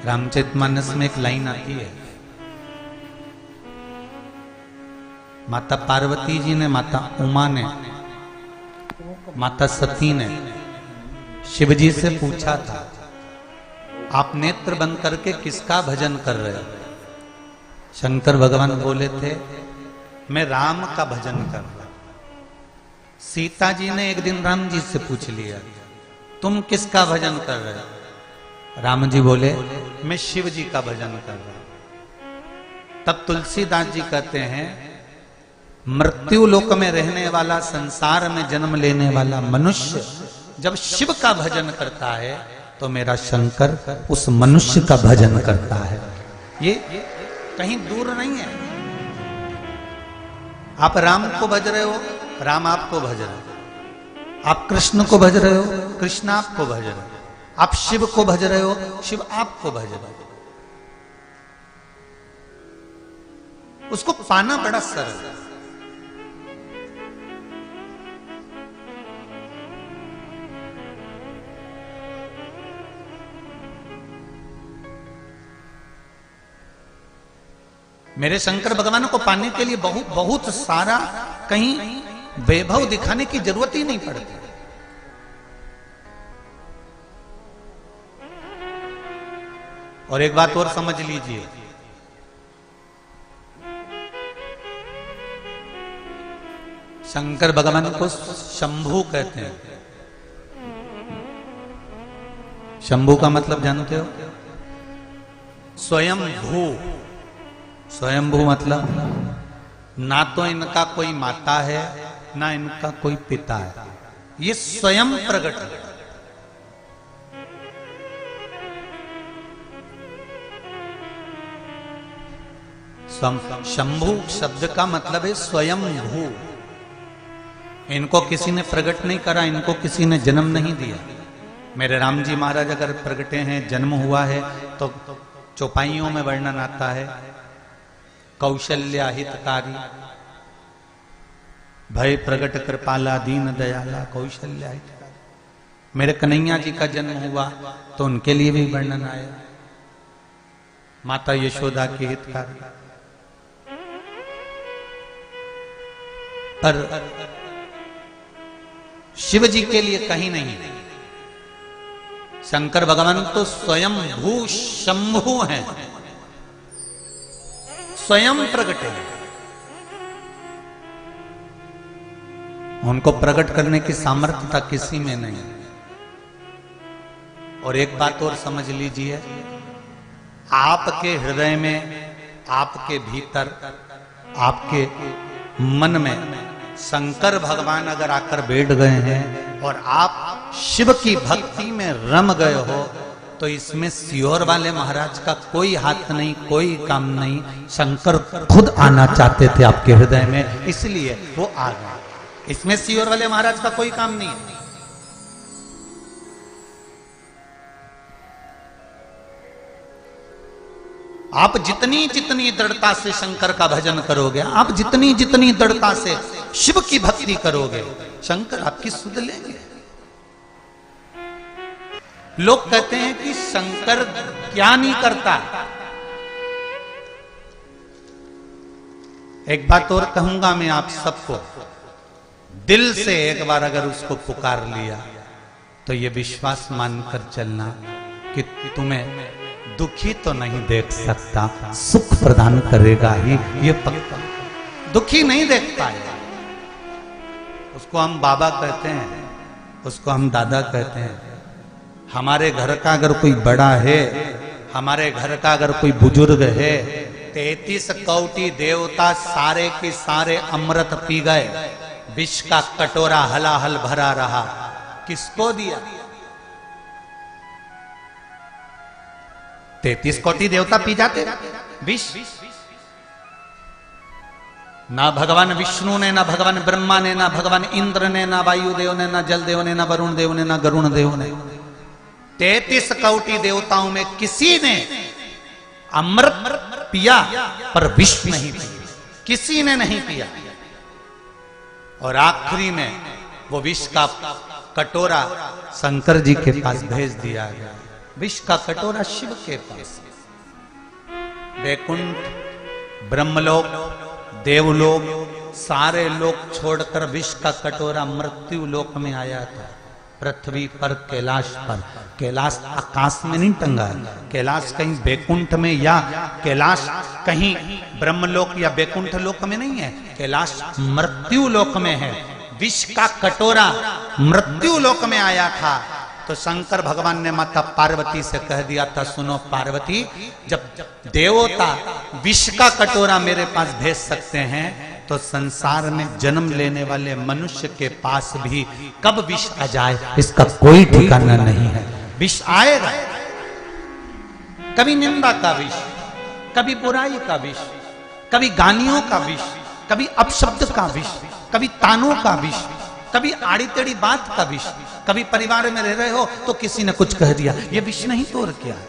रामचरितमानस में एक लाइन आती है, माता पार्वती जी ने, माता उमा ने, माता सती ने शिव जी से पूछा था, आप नेत्र बंद करके किसका भजन कर रहे हो? शंकर भगवान बोले थे, मैं राम का भजन कर रहा। सीता जी ने एक दिन राम जी से पूछ लिया, तुम किसका भजन कर रहे हो? राम जी बोले, मैं शिव जी का भजन कर रहा हूं। तब तुलसीदास जी कहते हैं, मृत्यु लोक में रहने वाला, संसार में जन्म लेने वाला मनुष्य जब शिव का भजन करता है तो मेरा शंकर उस मनुष्य का भजन करता है। ये कहीं दूर नहीं है। आप राम को भज रहे हो, राम आपको भज रहे हो। आप कृष्ण को भज रहे हो, कृष्ण आपको भज रहे हो। आप शिव को भज रहे हो, शिव आपको भज रहे हो। उसको पाना बड़ा सरल है। मेरे शंकर भगवान को पाने के लिए बहुत बहुत सारा कहीं वैभव दिखाने की जरूरत ही नहीं पड़ती। और एक बात और समझ लीजिए, शंकर भगवान को शंभू कहते हैं। शंभू का मतलब जानते हो? स्वयं भू। स्वयंभू मतलब ना तो इनका कोई माता है ना इनका कोई पिता है, ये स्वयं प्रकट है। शंभू शब्द का मतलब है स्वयंभू। इनको किसी ने प्रकट नहीं करा, इनको किसी ने जन्म नहीं दिया। मेरे राम जी महाराज अगर प्रकटे हैं, जन्म हुआ है, तो चौपाइयों में वर्णन आता है, कौशल्या हितकारी, भय प्रगट कृपाला दीन दयाला, कौशल्या हितकारी। मेरे कन्हैया जी का जन्म हुआ तो उनके लिए भी वर्णन आया, माता यशोदा की हितकारी। पर शिव जी के लिए कहीं नहीं। शंकर भगवान तो स्वयं भू शंभु हैं, स्वयं प्रकट है। उनको प्रकट करने की सामर्थ्यता किसी में नहीं। और एक बात और समझ लीजिए, आपके हृदय में, आपके भीतर, आपके मन में शंकर भगवान अगर आकर बैठ गए हैं और आप शिव की भक्ति में रम गए हो, तो इसमें सियोर वाले महाराज का कोई हाथ नहीं, कोई काम नहीं। शंकर खुद आना चाहते थे आपके हृदय में, इसलिए वो आ गए। इसमें सियोर वाले महाराज का कोई काम नहीं है। आप जितनी जितनी दृढ़ता से शंकर का भजन करोगे, आप जितनी जितनी दृढ़ता से शिव की भक्ति करोगे, शंकर आपकी सुध लेंगे। लोग कहते हैं कि शंकर क्या नहीं करता। एक बात और कहूंगा मैं आप सबको, दिल से एक बार अगर उसको पुकार लिया तो ये विश्वास मानकर चलना कि तुम्हें दुखी तो नहीं देख सकता, सुख प्रदान करेगा ही, ये पक्का। दुखी नहीं देख पाएगा। उसको हम बाबा कहते हैं, उसको हम दादा कहते हैं। हमारे घर का अगर कोई बड़ा है, हमारे घर का अगर कोई बुजुर्ग है, 33 कोटि देवता सारे के सारे अमृत पी गए, विष का कटोरा हलाहल भरा रहा, किसको दिया? 33 कोटि देवता पी जाते विष। ना भगवान विष्णु ने, ना भगवान ब्रह्मा ने, ना भगवान इंद्र ने, ना वायुदेव ने, ना जलदेव ने, ना वरुण देव ने, ना गरुण देव ने, 33 कोटि देवताओं में किसी ने अमृत पिया पर विष नहीं पिया, किसी ने नहीं पिया। और आखिरी में वो विष का कटोरा शंकर जी के पास भेज दिया गया। विष का कटोरा शिव के पास। वैकुंठ, ब्रह्मलोक, देवलोक, सारे लोक छोड़कर विष का कटोरा मृत्यु लोक में आया था। पृथ्वी पर, कैलाश पर। कैलाश आकाश में नहीं टंगा है, कैलाश कहीं वैकुंठ में या कैलाश कहीं ब्रह्मलोक या वैकुंठ लोक में नहीं है, कैलाश मृत्यु लोक में है। विष का कटोरा मृत्यु लोक में आया था तो शंकर भगवान ने माता पार्वती से कह दिया था, सुनो पार्वती, जब देवता विष का कटोरा मेरे पास भेज सकते हैं तो संसार में जन्म लेने वाले मनुष्य के पास भी कब विष आ जाए इसका कोई ठिकाना नहीं है। विष आएगा, कभी निंदा का विष, कभी बुराई का विष, कभी गालियों का विष, कभी अपशब्द का विष, कभी तानों का विष, कभी आड़ी टेढ़ी बात का विष, कभी परिवार में रह रहे हो तो किसी ने कुछ कह दिया, ये विष नहीं तो और क्या है,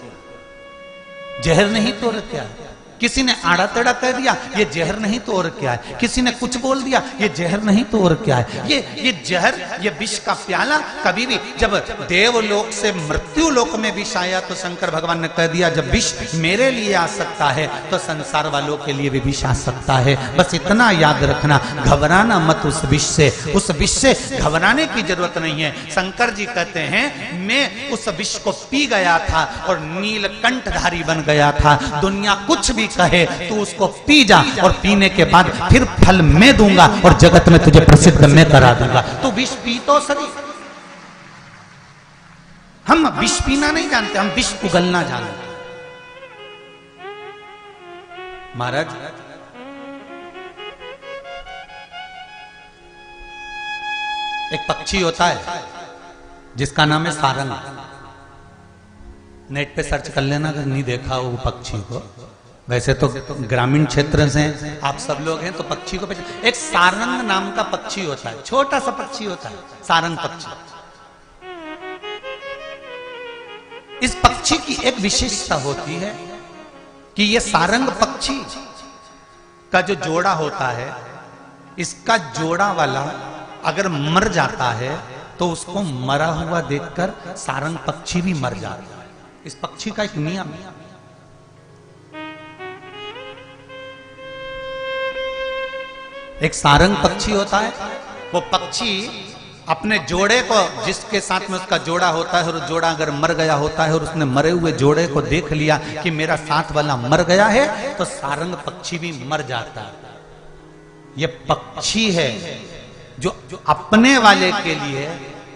जहर नहीं तो और क्या है। किसी ने आड़ा टेढ़ा कह दिया, ये जहर नहीं तो और क्या है। किसी ने कुछ बोल दिया, ये जहर नहीं तो और क्या है। ये जहर, ये विष का प्याला कभी भी, जब देवलोक से मृत्यु लोक में विष आया तो शंकर भगवान ने कह दिया, जब विष मेरे लिए आ सकता है तो संसार वालों के लिए भी विष आ सकता है। बस इतना याद रखना, घबराना मत उस विष से, उस विष से घबराने की जरूरत नहीं है। शंकर जी कहते हैं, मैं उस विष को पी गया था और नीलकंठधारी बन गया था। दुनिया कुछ भी कहे तू उसको पी जा और पीने के बाद फिर फल मैं दूंगा और जगत में तुझे प्रसिद्ध मैं करा दूंगा। तो विष पी तो सही, हम विष पीना नहीं जानते, हम विष उगलना जानते। महाराज, एक पक्षी होता है जिसका नाम है सारंग। नेट पे सर्च कर लेना अगर नहीं देखा वो पक्षी को। वैसे तो ग्रामीण क्षेत्र से आप सब लोग हैं तो पक्षी को पहचान। एक सारंग नाम का पक्षी होता है, छोटा सा पक्षी होता है, सारंग पक्षी। इस पक्षी की एक विशेषता होती है कि ये सारंग पक्षी का जो जोड़ा होता है, इसका जोड़ा वाला अगर मर जाता है तो उसको मरा हुआ देखकर सारंग पक्षी भी मर जाता है। इस पक्षी का एक नियम है। एक सारंग पक्षी होता है, वो पक्षी अपने जोड़े को, जिसके साथ में उसका जोड़ा होता है और जोड़ा अगर मर गया होता है और उसने मरे हुए जोड़े को देख लिया कि मेरा साथ वाला मर गया है, तो सारंग पक्षी भी मर जाता है। ये पक्षी है जो अपने वाले के लिए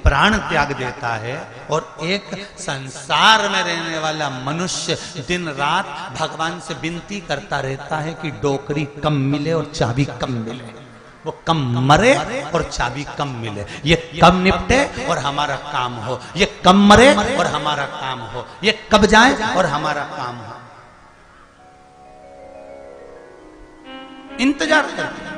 प्राण त्याग देता है और एक संसार में रहने वाला मनुष्य दिन रात भगवान से विनती करता रहता है कि डोकरी कम मिले और चाबी कम मिले, वो कम मरे और चाबी कम मिले, ये कम निपटे और हमारा काम हो, ये कम मरे और हमारा काम हो, ये कब जाए और हमारा काम हो। इंतजार करते हैं।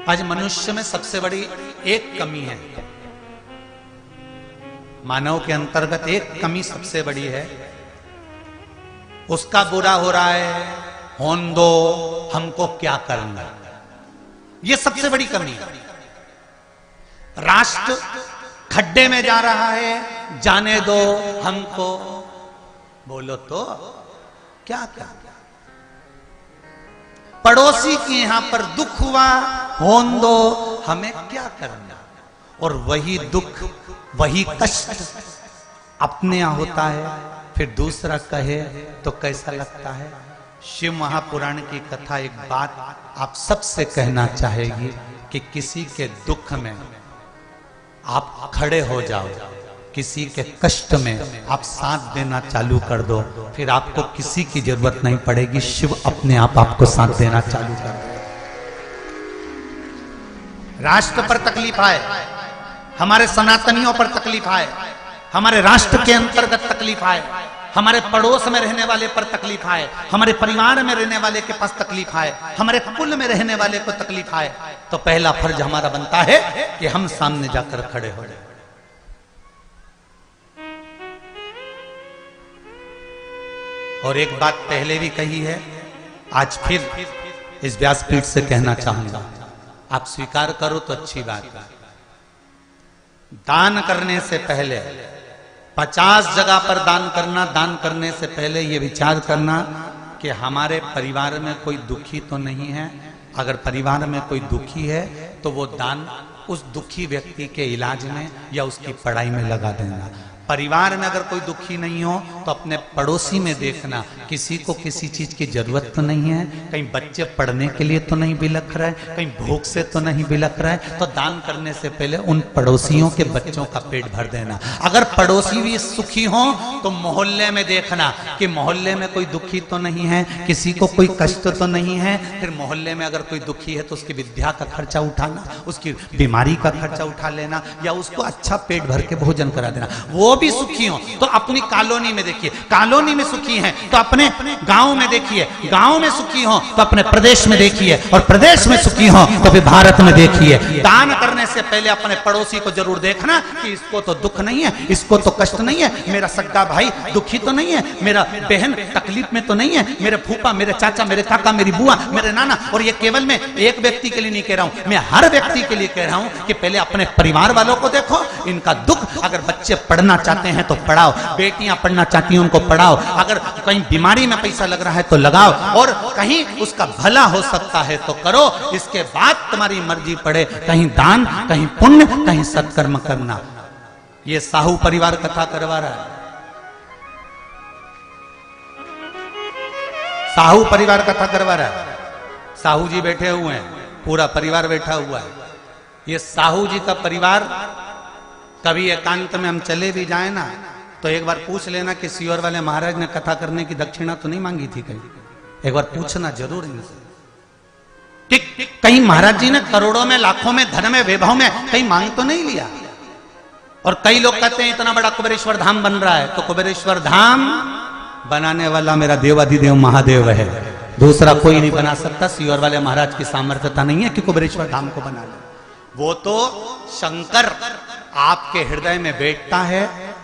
आज मनुष्य में सबसे बड़ी एक कमी है, मानव के अंतर्गत एक कमी सबसे बड़ी है, उसका बुरा हो रहा है, होन दो, हमको क्या करना, ये सबसे बड़ी कमी है। राष्ट्र खड्डे में जा रहा है, जाने दो हमको, बोलो तो क्या क्या। पड़ोसी के यहां पर दुख हुआ, होन दो, हमें क्या करना। और वही दुख, वही कष्ट अपने यहां होता है, फिर दूसरा कहे तो कैसा लगता है। शिव महापुराण की कथा एक बात आप सबसे कहना चाहेगी कि किसी के दुख में आप खड़े हो जाओ, किसी के कष्ट में आप साथ देना चालू कर दो, फिर आपको किसी की जरूरत नहीं पड़ेगी, शिव अपने आप आपको साथ देना चालू कर दो। राष्ट्र पर तकलीफ आए, हमारे सनातनियों पर तकलीफ आए, हमारे राष्ट्र के अंतर्गत तकलीफ आए, हमारे पड़ोस में रहने वाले पर तकलीफ आए, हमारे परिवार में रहने वाले के पास तकलीफ आए, हमारे कुल में रहने वाले को तकलीफ आए, तो पहला फर्ज हमारा बनता है कि हम सामने जाकर खड़े हो जाए। और एक बात पहले भी कही है, आज फिर इस व्यासपीठ से कहना चाहूंगा, आप स्वीकार करो तो अच्छी बात है। दान करने से पहले 50 जगह पर दान करना, दान करने से पहले ये विचार करना कि हमारे परिवार में कोई दुखी तो नहीं है। अगर परिवार में कोई दुखी है तो वो दान उस दुखी व्यक्ति के इलाज में या उसकी पढ़ाई में लगा देना। परिवार में अगर कोई दुखी नहीं हो तो अपने पड़ोसी में देखना, किसी को किसी चीज की जरूरत तो नहीं है, कहीं बच्चे पढ़ने के लिए तो नहीं बिलख रहे, कहीं भूख से तो नहीं बिलख रहे, तो दान करने से पहले उन पड़ोसियों के बच्चों का पेट भर देना। अगर पड़ोसी भी सुखी हो तो मोहल्ले में देखना कि मोहल्ले में कोई दुखी तो नहीं है, किसी को कोई कष्ट तो नहीं है। फिर मोहल्ले में अगर कोई दुखी है तो उसकी विद्या का खर्चा उठाना, उसकी बीमारी का खर्चा उठा लेना, या उसको अच्छा पेट भर के भोजन करा देना। वो भी सुखी हो तो अपनी कॉलोनी में देखिए, कॉलोनी में सुखी हैं तो अपने गांव में देखिए, गांव में सुखी हो तो अपने प्रदेश में देखिए, और प्रदेश में सुखी हो तो फिर भारत में देखिए। दान करने से पहले अपने पड़ोसी को जरूर देखना कि इसको तो दुख नहीं है, इसको तो कष्ट नहीं है, मेरा सगा भाई दुखी तो नहीं है, मेरा बहन तकलीफ में तो नहीं है, मेरे फूफा, मेरे चाचा, मेरे काका, मेरी बुआ, मेरे नाना। और ये केवल मैं एक व्यक्ति के लिए नहीं कह रहा हूं, मैं हर व्यक्ति के लिए कह रहा हूं कि पहले अपने परिवार वालों को देखो, इनका दुख। अगर बच्चे पढ़ना चाहते हैं तो पढ़ाओ, बेटियां पढ़ना चाहती हैं उनको पढ़ाओ, अगर कहीं बीमारी में पैसा लग रहा है तो लगाओ, और कहीं उसका भला हो सकता है तो करो। इसके बाद तुम्हारी मर्जी पड़े, कहीं दान, कहीं पुण्य, कहीं सत्कर्म करना। ये साहू परिवार कथा करवा रहा है, साहू परिवार कथा करवा रहा है। साहू जी बैठे हुए हैं, पूरा परिवार बैठा हुआ है। ये साहू जी का परिवार, कभी एकांत में हम चले भी जाए ना तो एक बार पूछ लेना कि सीहोर वाले महाराज ने कथा करने की दक्षिणा तो नहीं मांगी थी, कहीं एक बार पूछना जरूर इनसे कि कहीं महाराज जी ने करोड़ों में, लाखों में, धन में, वैभव में कहीं मांग तो नहीं लिया। और कई लोग कहते हैं इतना बड़ा कुबेरेश्वर धाम बन रहा है, तो कुबेरेश्वर धाम बनाने वाला मेरा देवाधिदेव महादेव है, दूसरा कोई नहीं बना सकता। सीहोर वाले महाराज की सामर्थ्यता नहीं है कि कुबेरेश्वर धाम को बना ले। वो तो शंकर आपके हृदय में बैठता है,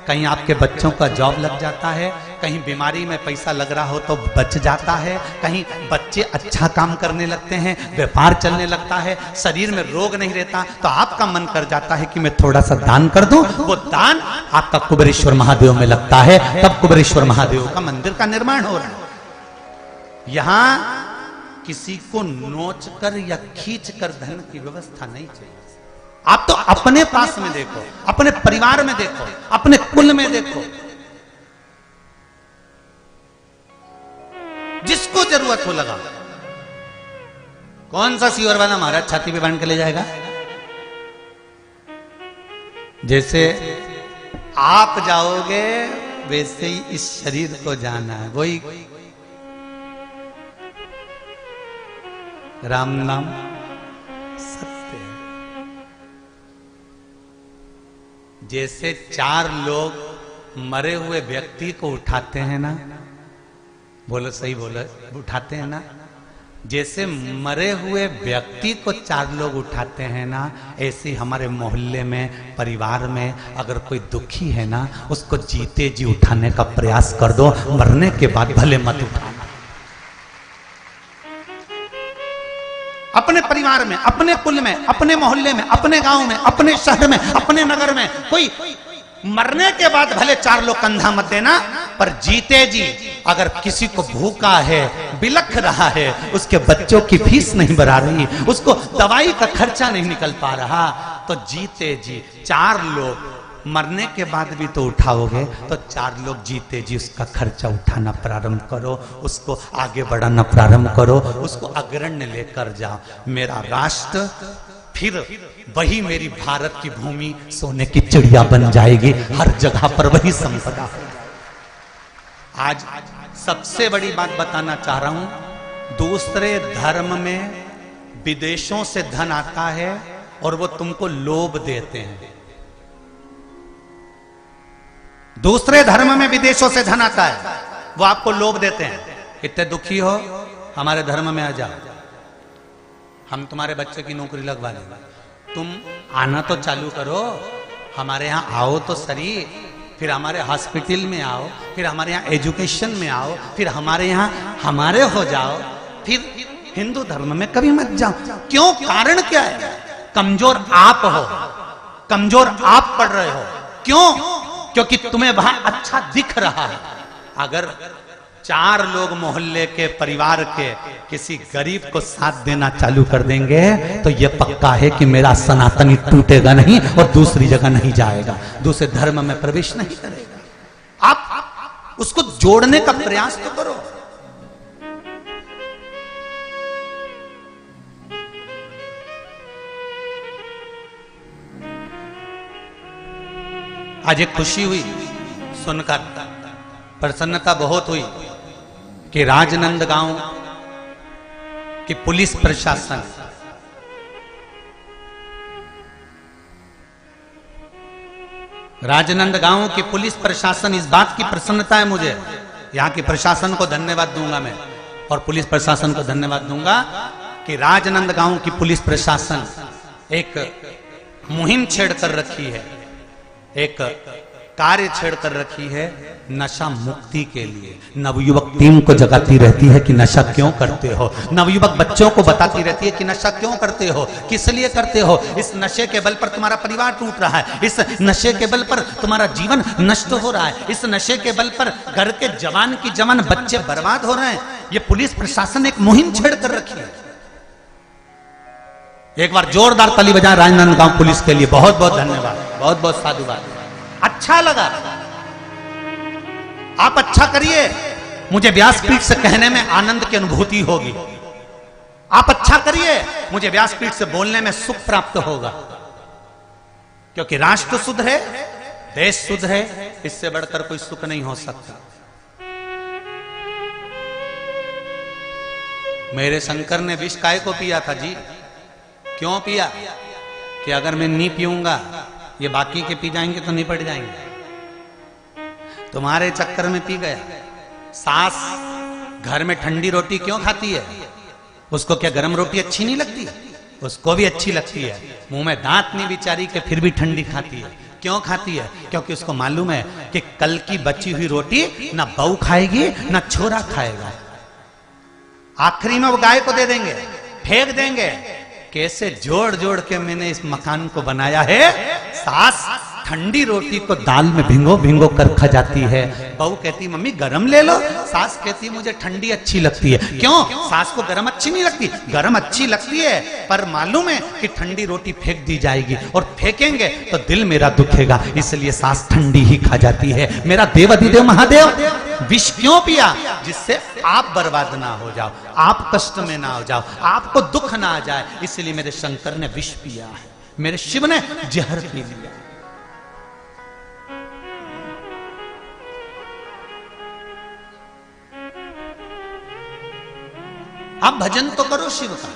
कहीं आपके बच्चों का जॉब लग जाता है, कहीं बीमारी में पैसा लग रहा हो तो बच जाता है, कहीं बच्चे अच्छा काम करने लगते हैं, व्यापार चलने लगता है, शरीर में रोग नहीं रहता तो आपका मन कर जाता है कि मैं थोड़ा सा दान कर दूं। वो दान आपका कुबेरेश्वर महादेव में लगता है, तब कुबेरेश्वर महादेव का मंदिर का निर्माण हो रहा है। यहां किसी को नोच कर या खींच कर धन की व्यवस्था नहीं चाहिए। आप तो अपने पास में देखो, अपने परिवार में देखो, अपने कुल में देखो, जिसको जरूरत हो लगा। कौन सा सीहोर वाला महाराज छाती पे बांध के ले जाएगा? जैसे आप जाओगे वैसे ही इस शरीर को जाना है। वही राम नाम सत्य। जैसे 4 लोग मरे हुए व्यक्ति को उठाते हैं ना, बोलो सही बोलो, उठाते हैं ना, जैसे मरे हुए व्यक्ति को 4 लोग उठाते हैं ना, ऐसे हमारे मोहल्ले में, परिवार में अगर कोई दुखी है ना, उसको जीते जी उठाने का प्रयास कर दो, मरने के बाद भले मत उठाना। अपने परिवार में, अपने कुल में, अपने मोहल्ले में, अपने गांव में, अपने शहर में, अपने नगर में कोई मरने के बाद भले 4 लोग कंधा मत देना, पर जीते जी अगर किसी को भूखा है, बिलख रहा है, उसके बच्चों की फीस नहीं भरा रही, उसको दवाई का खर्चा नहीं निकल पा रहा, तो जीते जी 4 लोग मरने के बाद भी तो उठाओगे, तो 4 लोग जीते जी उसका खर्चा उठाना प्रारंभ करो, उसको आगे बढ़ाना प्रारंभ करो, उसको अग्रण्य लेकर जाओ। मेरा राष्ट्र फिर वही, मेरी भारत की भूमि सोने की चिड़िया बन जाएगी, हर जगह पर वही संपदा हो। आज सबसे बड़ी बात बताना चाह रहा हूं, दूसरे धर्म में विदेशों से धन आता है और वो तुमको लोभ देते हैं। दूसरे धर्म में विदेशों से धन आता है, वो आपको लोभ देते हैं, इतने दुखी हो हमारे धर्म में आ जाओ, हम तुम्हारे बच्चे की नौकरी लगवा लेंगे, तुम आना तो चालू करो, हमारे यहाँ आओ तो सही, फिर हमारे हॉस्पिटल में आओ, फिर हमारे यहाँ एजुकेशन में आओ, फिर हमारे यहाँ हमारे हो जाओ, फिर हिंदू धर्म में कभी मत जाओ। क्यों? कारण क्या है? कमजोर आप हो, कमजोर आप पड़ रहे हो। क्यों? क्योंकि तुम्हें वहां अच्छा दिख रहा है। अगर 4 लोग मोहल्ले के, परिवार के किसी गरीब को साथ देना चालू कर देंगे तो यह पक्का है कि मेरा सनातनी टूटेगा नहीं और दूसरी जगह नहीं जाएगा, दूसरे धर्म में प्रवेश नहीं करेगा। आप उसको जोड़ने का प्रयास तो करो। आज एक खुशी हुई सुनकर, प्रसन्नता बहुत हुई कि राजनांदगांव की पुलिस प्रशासन राजनांदगांव की पुलिस प्रशासन, इस बात की प्रसन्नता है मुझे, यहां के प्रशासन को धन्यवाद दूंगा मैं और पुलिस प्रशासन को धन्यवाद दूंगा कि राजनांदगांव की पुलिस प्रशासन एक मुहिम छेड़ कर रखी है, एक कार्य छेड़ कर रखी है नशा मुक्ति के लिए। नवयुवक टीम को जगाती रहती है कि नशा क्यों करते हो, नवयुवक बच्चों को बताती रहती है कि नशा क्यों करते हो, किस लिए करते हो। इस नशे के बल पर तुम्हारा परिवार टूट रहा है, इस नशे के बल पर तुम्हारा जीवन नष्ट हो रहा है, इस नशे के बल पर घर के जवान की जवान बच्चे बर्बाद हो रहे हैं। ये पुलिस प्रशासन एक मुहिम छेड़ कर रखी है। एक बार जोरदार ताली बजाएं राजनांदगांव पुलिस के लिए। बहुत बहुत धन्यवाद, बहुत बहुत साधुवाद। अच्छा लगा, आप अच्छा करिए, मुझे व्यासपीठ से कहने में आनंद की अनुभूति होगी। आप अच्छा करिए, मुझे व्यासपीठ से बोलने में सुख प्राप्त होगा, क्योंकि राष्ट्र शुद्ध है, देश शुद्ध है, इससे बढ़कर कोई सुख नहीं हो सकता। मेरे शंकर ने विष काय को पिया था जी? क्यों पिया? कि अगर मैं नहीं पीऊंगा ये बाकी के पी जाएंगे तो निपट जाएंगे। तुम्हारे चक्कर में पी गया। सास घर में ठंडी रोटी क्यों खाती है? उसको क्या गर्म रोटी अच्छी नहीं लगती? उसको भी अच्छी लगती है, मुंह में दांत नहीं बिचारी के फिर भी ठंडी खाती है। क्यों खाती है? क्योंकि उसको मालूम है कि कल की बची हुई रोटी ना बहू खाएगी ना छोरा खाएगा, आखिरी में वो गाय को दे देंगे, फेंक देंगे। कैसे जोड़ जोड़ के मैंने इस मकान को बनाया है। सास ठंडी रोटी को दाल में भिंगो भिंगो कर खा जाती है, बहू कहती मम्मी गरम ले लो, सास कहती मुझे ठंडी अच्छी लगती है। क्यों? सास को गरम अच्छी नहीं लगती, गरम अच्छी लगती है, पर मालूम है कि ठंडी रोटी फेंक दी जाएगी और फेंकेंगे तो दिल मेरा दुखेगा, इसलिए सास ठंडी ही खा जाती है। मेरा देव अधिदेव महादेव विष क्यों पिया? जिससे आप बर्बाद ना हो जाओ, आप कष्ट में ना हो जाओ, आपको दुख ना आ जाए, इसलिए मेरे शंकर ने विष पिया है, मेरे शिव ने जहर पी लिया। आप भजन तो करो शिव का।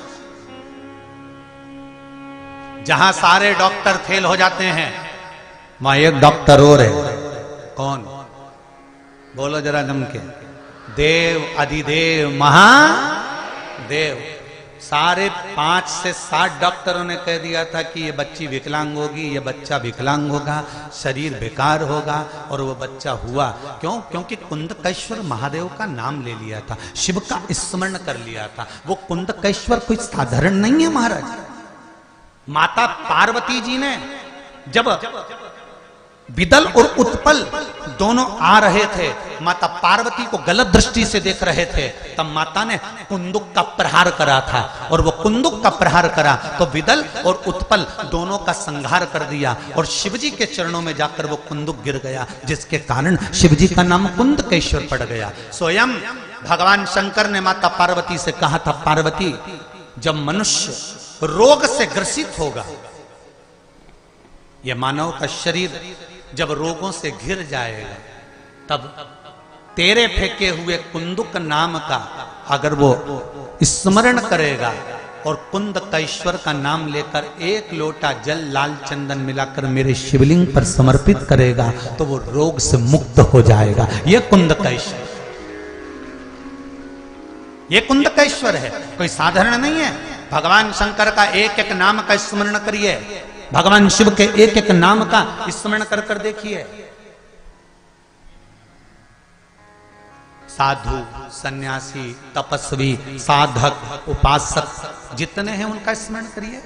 जहां सारे डॉक्टर फेल हो जाते हैं वहां एक डॉक्टर और है। कौन? बोलो जरा जम के। देव अधिदेव महादेव। सारे 5 से 7 डॉक्टरों ने कह दिया था कि ये बच्ची विकलांग होगी, ये बच्चा विकलांग होगा, शरीर बेकार होगा, और वो बच्चा हुआ। क्यों? क्योंकि कुंदकेश्वर महादेव का नाम ले लिया था, शिव का स्मरण कर लिया था। वो कुंदकेश्वर कोई साधारण नहीं है महाराज। माता पार्वती जी ने जब विदल और उत्पल दोनों आ रहे थे, माता पार्वती को गलत दृष्टि से देख रहे थे, तब माता ने कुंदुक का प्रहार करा था, और वो कुंदुक का प्रहार करा तो विदल और उत्पल दोनों का संहार कर दिया, और शिवजी के चरणों में जाकर वो कुंदुक गिर गया, जिसके कारण शिवजी का नाम कुंदकेश्वर पड़ गया। स्वयं भगवान शंकर ने माता पार्वती से कहा था, पार्वती जब मनुष्य रोग से ग्रसित होगा, यह मानव का शरीर जब रोगों से घिर जाएगा, तब तेरे फेंके हुए कुंदुक नाम का अगर वो स्मरण करेगा और कुंदकेश्वर का नाम लेकर 1 लोटा जल लाल चंदन मिलाकर मेरे शिवलिंग पर समर्पित करेगा, तो वो रोग से मुक्त हो जाएगा। ये कुंदकेश्वर, ये कुंदकेश्वर है, कोई साधारण नहीं है। भगवान शंकर का एक एक नाम का स्मरण करिए, भगवान शिव के एक एक नाम का स्मरण कर कर देखिए। साधु, सन्यासी, तपस्वी, साधक, उपासक जितने हैं उनका स्मरण करिए।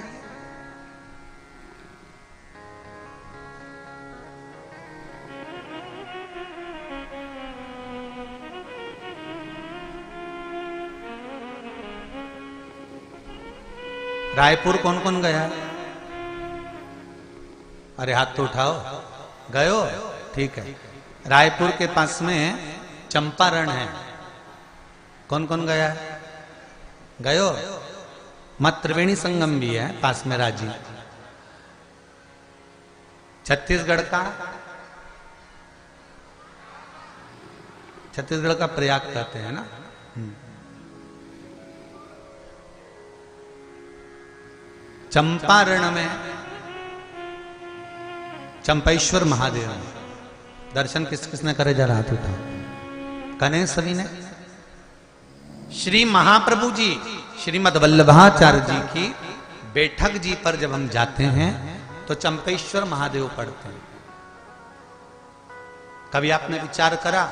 रायपुर कौन कौन गया? अरे हाथ तो उठाओ। गए हो? ठीक है। रायपुर के पास में चंपारण है। कौन कौन गया है? गए हो? मत त्रिवेणी संगम भी है पास में राजी। छत्तीसगढ़ का प्रयाग कहते हैं ना। चंपारण में चंपेश्वर महादेव दर्शन किस किसने करे? जरा हाथ उठाओ। कने सभी ने? श्री महाप्रभु जी श्रीमद् वल्लभाचार्य जी की बैठक जी पर जब हम जाते हैं तो चंपेश्वर महादेव पढ़ते हैं। कभी आपने विचार करा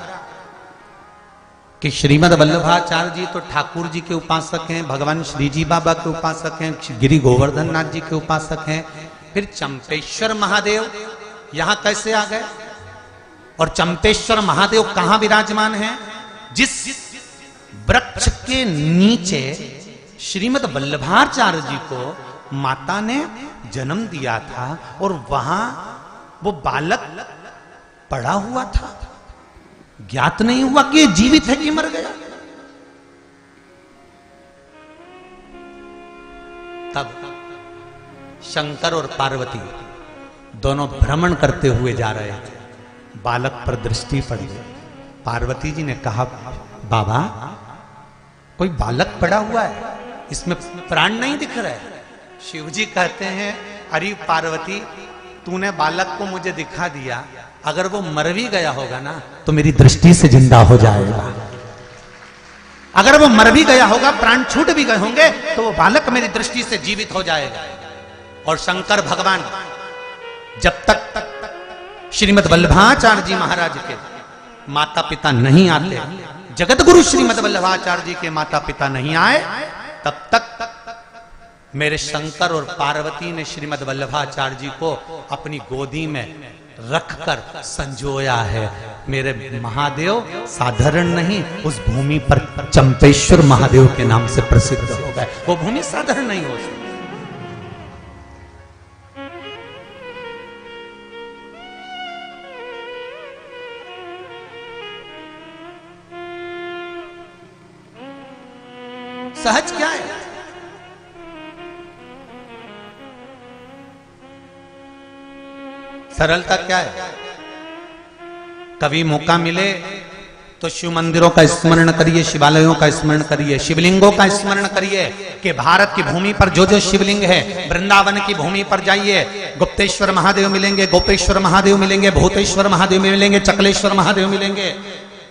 कि श्रीमद् वल्लभाचार्य जी तो ठाकुर जी के उपासक हैं, भगवान श्री जी बाबा के उपासक हैं, गिरि गोवर्धन नाथ जी के उपासक हैं, फिर चंपेश्वर महादेव यहां कैसे आ गए? और चंपेश्वर महादेव कहां विराजमान हैं? जिस वृक्ष के नीचे श्रीमद् वल्लभाचार्य जी को माता ने जन्म दिया था और वहां वो बालक पड़ा हुआ था। ज्ञात नहीं हुआ कि ये जीवित है कि मर गया। तब शंकर और पार्वती दोनों भ्रमण करते हुए जा रहे थे। बालक पर दृष्टि पड़ी। पार्वती जी ने कहा, बाबा कोई बालक पड़ा हुआ है, इसमें प्राण नहीं दिख रहा है। शिव जी कहते हैं, अरे पार्वती तूने बालक को मुझे दिखा दिया, अगर वो मर भी गया होगा ना तो मेरी दृष्टि से जिंदा हो जाएगा। अगर वो मर भी गया होगा, प्राण छूट भी गए होंगे, तो वो बालक मेरी दृष्टि से जीवित हो जाएगा। और शंकर भगवान जब तक श्रीमद् वल्लभाचार्य जी महाराज के माता पिता नहीं आते, जगत गुरु श्रीमद् वल्लभाचार्य जी के माता पिता नहीं आए, तब तक मेरे शंकर और पार्वती ने श्रीमद् वल्लभाचार्य जी को अपनी गोदी में रखकर संजोया है। मेरे महादेव साधारण नहीं, उस भूमि पर चंपेश्वर महादेव के नाम से प्रसिद्ध हो गए। वो भूमि साधारण नहीं हो सकती। सहज क्या है? सरलता क्या है? कभी मौका मिले तो शिव मंदिरों का स्मरण करिए, शिवालयों का स्मरण करिए, शिवलिंगों का स्मरण करिए कि भारत की भूमि पर जो जो शिवलिंग है, वृंदावन की भूमि पर जाइए, गुप्तेश्वर महादेव मिलेंगे, गोपेश्वर महादेव मिलेंगे, भूतेश्वर महादेव मिलेंगे, चकलेश्वर महादेव मिलेंगे,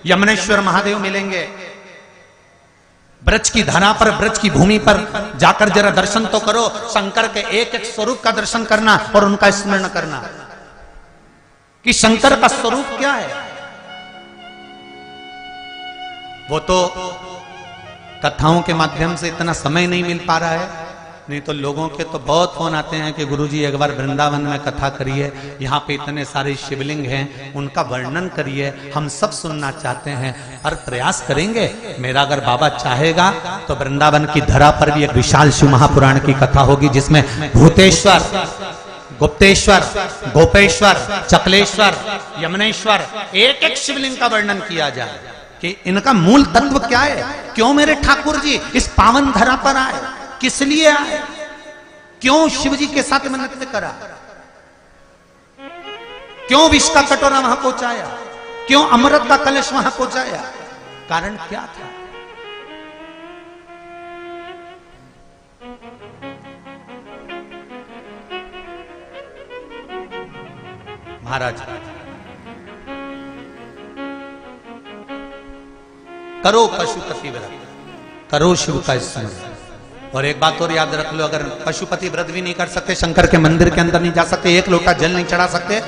यमनेश्वर महादेव मिलेंगे। ब्रज की धरा पर, ब्रज की भूमि पर जाकर जरा दर्शन तो करो। शंकर के एक एक स्वरूप का दर्शन करना और उनका स्मरण करना कि शंकर का स्वरूप क्या है। वो तो कथाओं के माध्यम से इतना समय नहीं मिल पा रहा है, नहीं तो लोगों के तो बहुत फोन आते हैं कि गुरुजी एक बार वृंदावन में कथा करिए, यहाँ पे इतने सारे शिवलिंग हैं, उनका वर्णन करिए, हम सब सुनना चाहते हैं और प्रयास करेंगे। मेरा अगर बाबा चाहेगा तो वृंदावन की धरा पर भी एक विशाल शिव महापुराण की कथा होगी, जिसमें भूतेश्वर, गुप्तेश्वर, गोपेश्वर, चकलेश्वर, यमनेश्वर, एक एक शिवलिंग का वर्णन किया जाए कि इनका मूल तत्व क्या है। क्यों मेरे ठाकुर जी इस पावन धरा पर आए, किस लिए आए, क्यों शिव जी के साथ में नृत्य करा, क्यों विष का कटोरा वहां पहुंचाया, क्यों अमृत का कलश वहां पहुंचाया, कारण क्या था। महाराज करो पशुपति व्रत, करो शिव का स्मरण। और एक बात और याद रख लो, अगर पशुपति व्रत भी नहीं कर सकते, शंकर के मंदिर के अंदर नहीं जा सकते, एक लोटा जल नहीं चढ़ा सकते,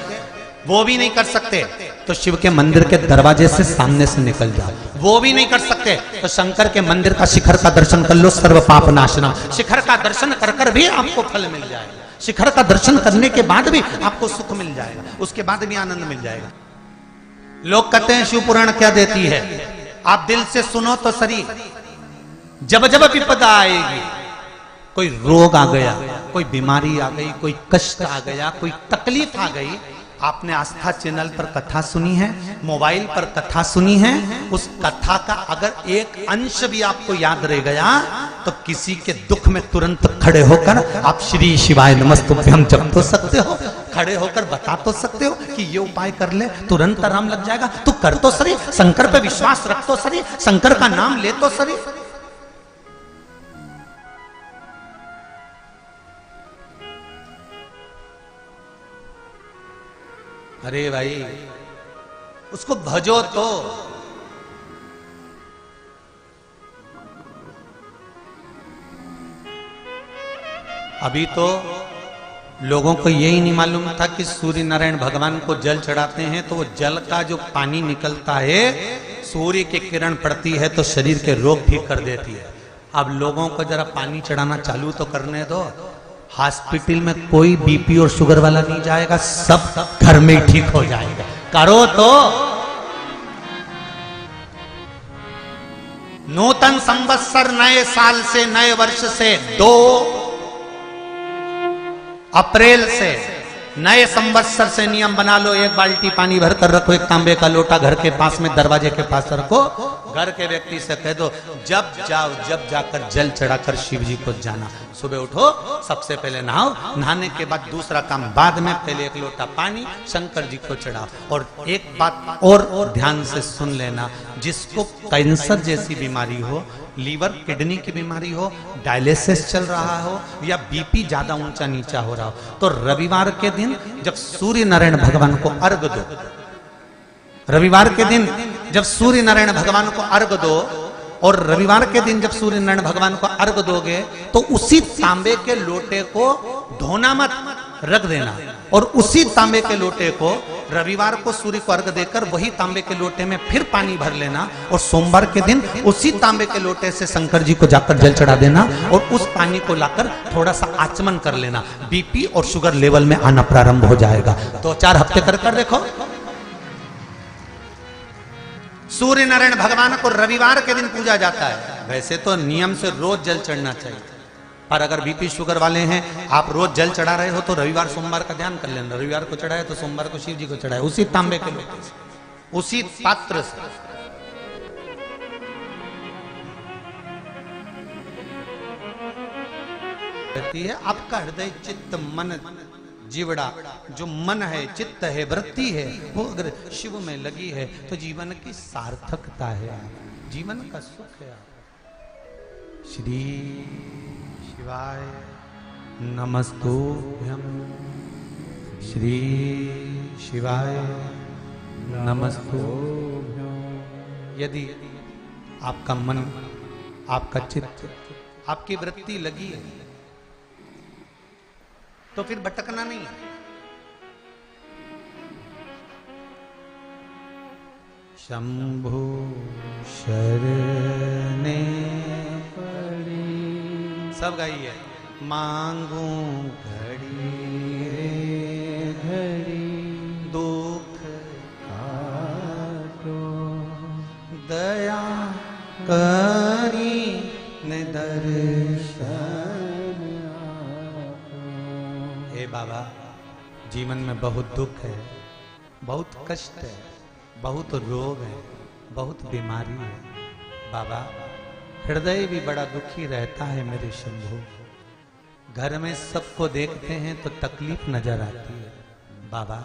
वो भी नहीं कर सकते, तो शिव के मंदिर के दरवाजे से सामने से निकल जाओ। वो भी नहीं कर सकते तो शंकर के मंदिर का शिखर का दर्शन कर लो, सर्व पाप नाशना। शिखर का दर्शन कर कर भी आपको फल मिल जाएगा, शिखर का दर्शन करने के बाद भी आपको सुख मिल जाएगा, उसके बाद भी आनंद मिल जाएगा। लोग कहते हैं शिव पुराण क्या देती है, आप दिल से सुनो तो सही। जब जब विपदा आएगी, कोई रोग आ गया, कोई बीमारी आ गई, कोई कष्ट आ गया, कोई तकलीफ आ गई, आपने आस्था चैनल पर कथा सुनी है, मोबाइल पर कथा सुनी है, उस कथा का अगर एक अंश भी आपको याद रह गया तो किसी के दुख में तुरंत खड़े होकर आप श्री शिवाय नमस्तुभ्यम जप तो सकते हो, खड़े होकर बता तो सकते हो कि ये उपाय कर ले तुरंत आराम लग जाएगा। तू कर तो सही, शंकर पे विश्वास रख तो सही, शंकर का नाम ले तो सही। अरे भाई उसको भजो तो। अभी तो लोगों को यही नहीं मालूम था कि सूर्य नारायण भगवान को जल चढ़ाते हैं तो वो जल का जो पानी निकलता है, सूर्य की किरण पड़ती है तो शरीर के रोग ठीक कर देती है। अब लोगों को जरा पानी चढ़ाना चालू तो करने दो। हॉस्पिटल में कोई बीपी और शुगर वाला नहीं जाएगा, सब घर में ही ठीक हो जाएगा। करो तो। नूतन संवत्सर नए साल से, नए वर्ष से 2 अप्रैल से नए संवत्सर से नियम बना लो, 1 बाल्टी पानी भर कर रखो, 1 तांबे का लोटा घर के पास में दरवाजे के पास रखो। घर के व्यक्ति से कह दो जब जाओ, जब जाकर जल चढ़ाकर शिव जी को जाना। सुबह उठो, सबसे पहले नहाओ, नहाने के बाद दूसरा काम बाद में, पहले 1 लोटा पानी शंकर जी को चढ़ाओ। और एक बात और ध्यान से सुन लेना, जिसको कैंसर जैसी बीमारी हो, लीवर किडनी की बीमारी हो, डायलिसिस चल रहा हो या बीपी ज्यादा ऊंचा नीचा हो रहा हो, तो रविवार के दिन जब सूर्य नारायण भगवान को अर्घ दो, रविवार के दिन जब सूर्य नारायण भगवान को अर्घ दो, और रविवार के दिन जब सूर्य नारायण भगवान को अर्घ दोगे तो उसी तांबे के लोटे को धोना मत, रख देना। और उसी तांबे के लोटे को रविवार को सूर्य को अर्घ देकर वही तांबे के लोटे में फिर पानी भर लेना, और सोमवार के दिन उसी तांबे के लोटे से शंकर जी को जाकर जल चढ़ा देना, और उस पानी को लाकर थोड़ा सा आचमन कर लेना। बीपी और शुगर लेवल में आना प्रारंभ हो जाएगा। 2-4 हफ्ते कर देखो। सूर्य नारायण भगवान को रविवार के दिन पूजा जाता है। वैसे तो नियम से रोज जल चढ़ना चाहिए, पर अगर बीपी शुगर वाले हैं, आप रोज जल चढ़ा रहे हो तो रविवार सोमवार का ध्यान कर लेना। रविवार को चढ़ाए तो सोमवार को शिव जी को चढ़ाए, उसी तांबे के लोटे से, उसी पात्र से। कहती है आपका हृदय चित्त मन जीवड़ा, जो मन है, चित्त है, वृत्ति है, वो अगर शिव में लगी है तो जीवन की सार्थकता है, जीवन का सुख है। श्री शिवाय नमस्तुभ्यम, श्री शिवाय नमस्तुभ्यम। यदि आपका मन, आपका चित्त, आपकी वृत्ति लगी है तो फिर भटकना नहीं है। शंभु शरणे पड़ी, सब गाइए। मांगू घड़ी रे घड़ी, दुख काटो, दया करी ने दर्शन। हे बाबा, जीवन में बहुत दुख है, बहुत कष्ट है, बहुत रोग है, बहुत बीमारी है। बाबा, हृदय भी बड़ा दुखी रहता है मेरे शंभू। घर में सबको देखते हैं तो तकलीफ नजर आती है। बाबा,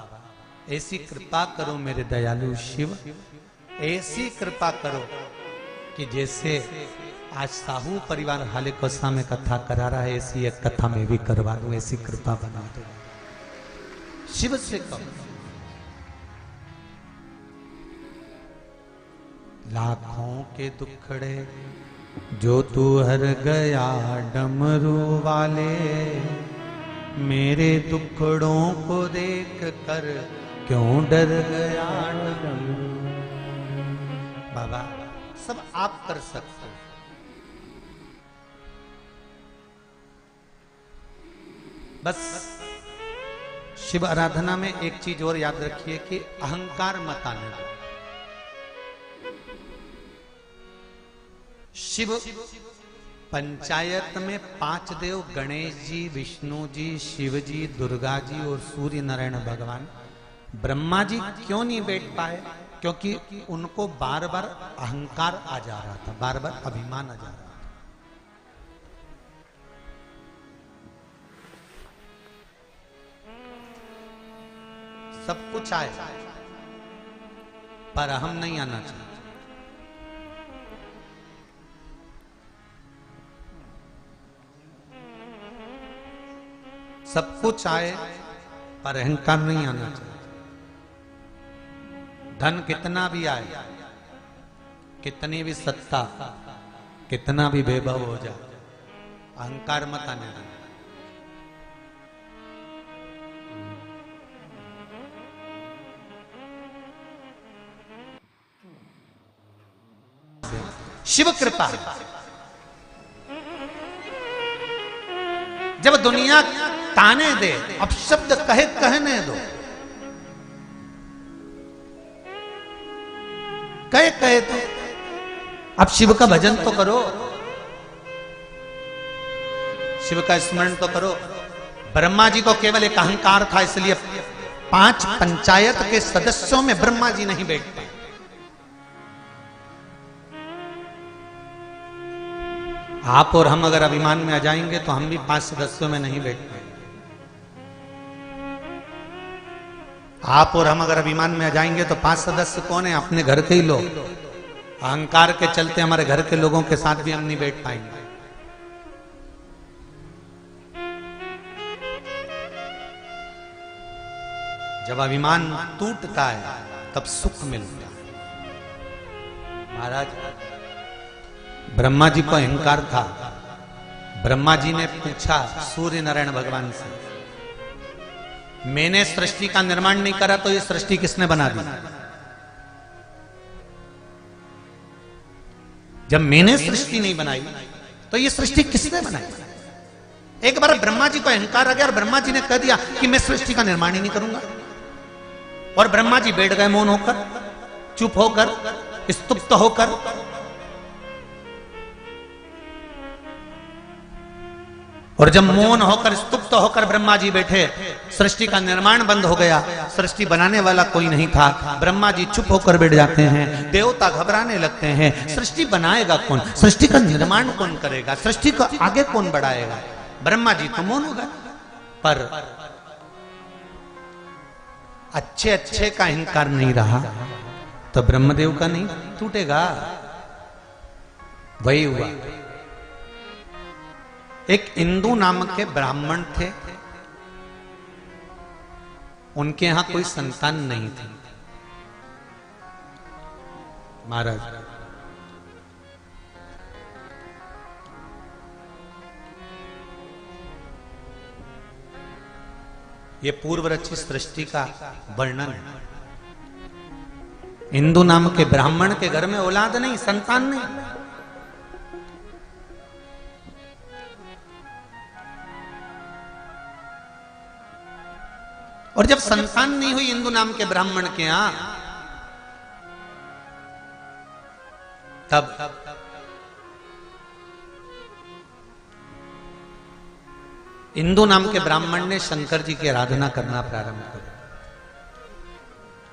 ऐसी कृपा करो मेरे दयालु शिव, ऐसी कृपा करो कि जैसे आज साहू परिवार हाले कोसा में कथा करा रहा है, ऐसी एक कथा में भी करवा दूं, ऐसी कृपा बना दो। शिव से कहो, लाखों के दुखड़े जो तू हर गया डमरू वाले, मेरे दुखड़ों को देख कर क्यों डर गया डमरू। बाबा, सब आप कर सकते हो। बस शिव आराधना में एक चीज और याद रखिए कि अहंकार मत आने दो। शिव पंचायत में 5 देव गणेश जी, विष्णु जी, शिव जी, दुर्गा जी और सूर्य नारायण भगवान, ब्रह्मा जी क्यों नहीं बैठ पाए? क्योंकि उनको बार बार अहंकार आ जा रहा था, बार बार अभिमान आ जा रहा था। सब कुछ आए पर हम नहीं आना चाहिए। सब कुछ आए पर अहंकार नहीं आना चाहिए। धन कितना भी आए, कितनी भी सत्ता, कितना भी वैभव हो जाए, अहंकार मत आने देना। शिव कृपा। जब दुनिया ताने दे, अब शब्द कहने दो, कहे तो अब शिव का भजन तो करो, शिव का स्मरण तो करो। ब्रह्मा जी को केवल एक अहंकार था, इसलिए 5 पंचायत के सदस्यों में ब्रह्मा जी नहीं बैठते। आप और हम अगर अभिमान में आ जाएंगे तो हम भी 5 सदस्यों में नहीं बैठते। आप और हम अगर अभिमान में आ जाएंगे तो 5 सदस्य कौन है? अपने घर के ही लोग। अहंकार के चलते हमारे घर के लोगों के साथ भी हम नहीं बैठ पाएंगे। जब अभिमान टूटता है तब सुख मिलता है। महाराज, ब्रह्मा जी को अहंकार था। ब्रह्मा जी ने पूछा सूर्य नारायण भगवान से, मैंने सृष्टि का निर्माण नहीं करा तो ये सृष्टि किसने बना दी? जब मैंने सृष्टि नहीं बनाई तो ये सृष्टि किसने बनाई? एक बार ब्रह्मा जी को अहंकार आ गया और ब्रह्मा जी ने कह दिया कि मैं सृष्टि का निर्माण ही नहीं करूंगा। और ब्रह्मा जी बैठ गए मौन होकर, चुप होकर, स्तुप्त होकर। और जब मौन होकर, स्तुप्त होकर ब्रह्मा जी बैठे, सृष्टि का निर्माण बंद हो गया। सृष्टि बनाने वाला कोई नहीं था। ब्रह्मा जी चुप होकर बैठ जाते हैं। देवता घबराने लगते हैं। सृष्टि बनाएगा कौन? सृष्टि का निर्माण कौन करेगा? सृष्टि को आगे कौन बढ़ाएगा? ब्रह्मा जी तो मौन हो गए। पर अच्छे का अहंकार नहीं रहा तो ब्रह्मदेव का नहीं टूटेगा। वही हुआ। एक इंदु नाम के ब्राह्मण थे, उनके यहां कोई संतान नहीं थी। महाराज, ये पूर्व रचित सृष्टि का वर्णन है। इंदु नाम के ब्राह्मण के घर में औलाद नहीं, संतान नहीं। और जब संतान नहीं हुई इंदु नाम के ब्राह्मण के यहां, तब इंदु नाम के ब्राह्मण ने शंकर जी की आराधना करना प्रारंभ कर।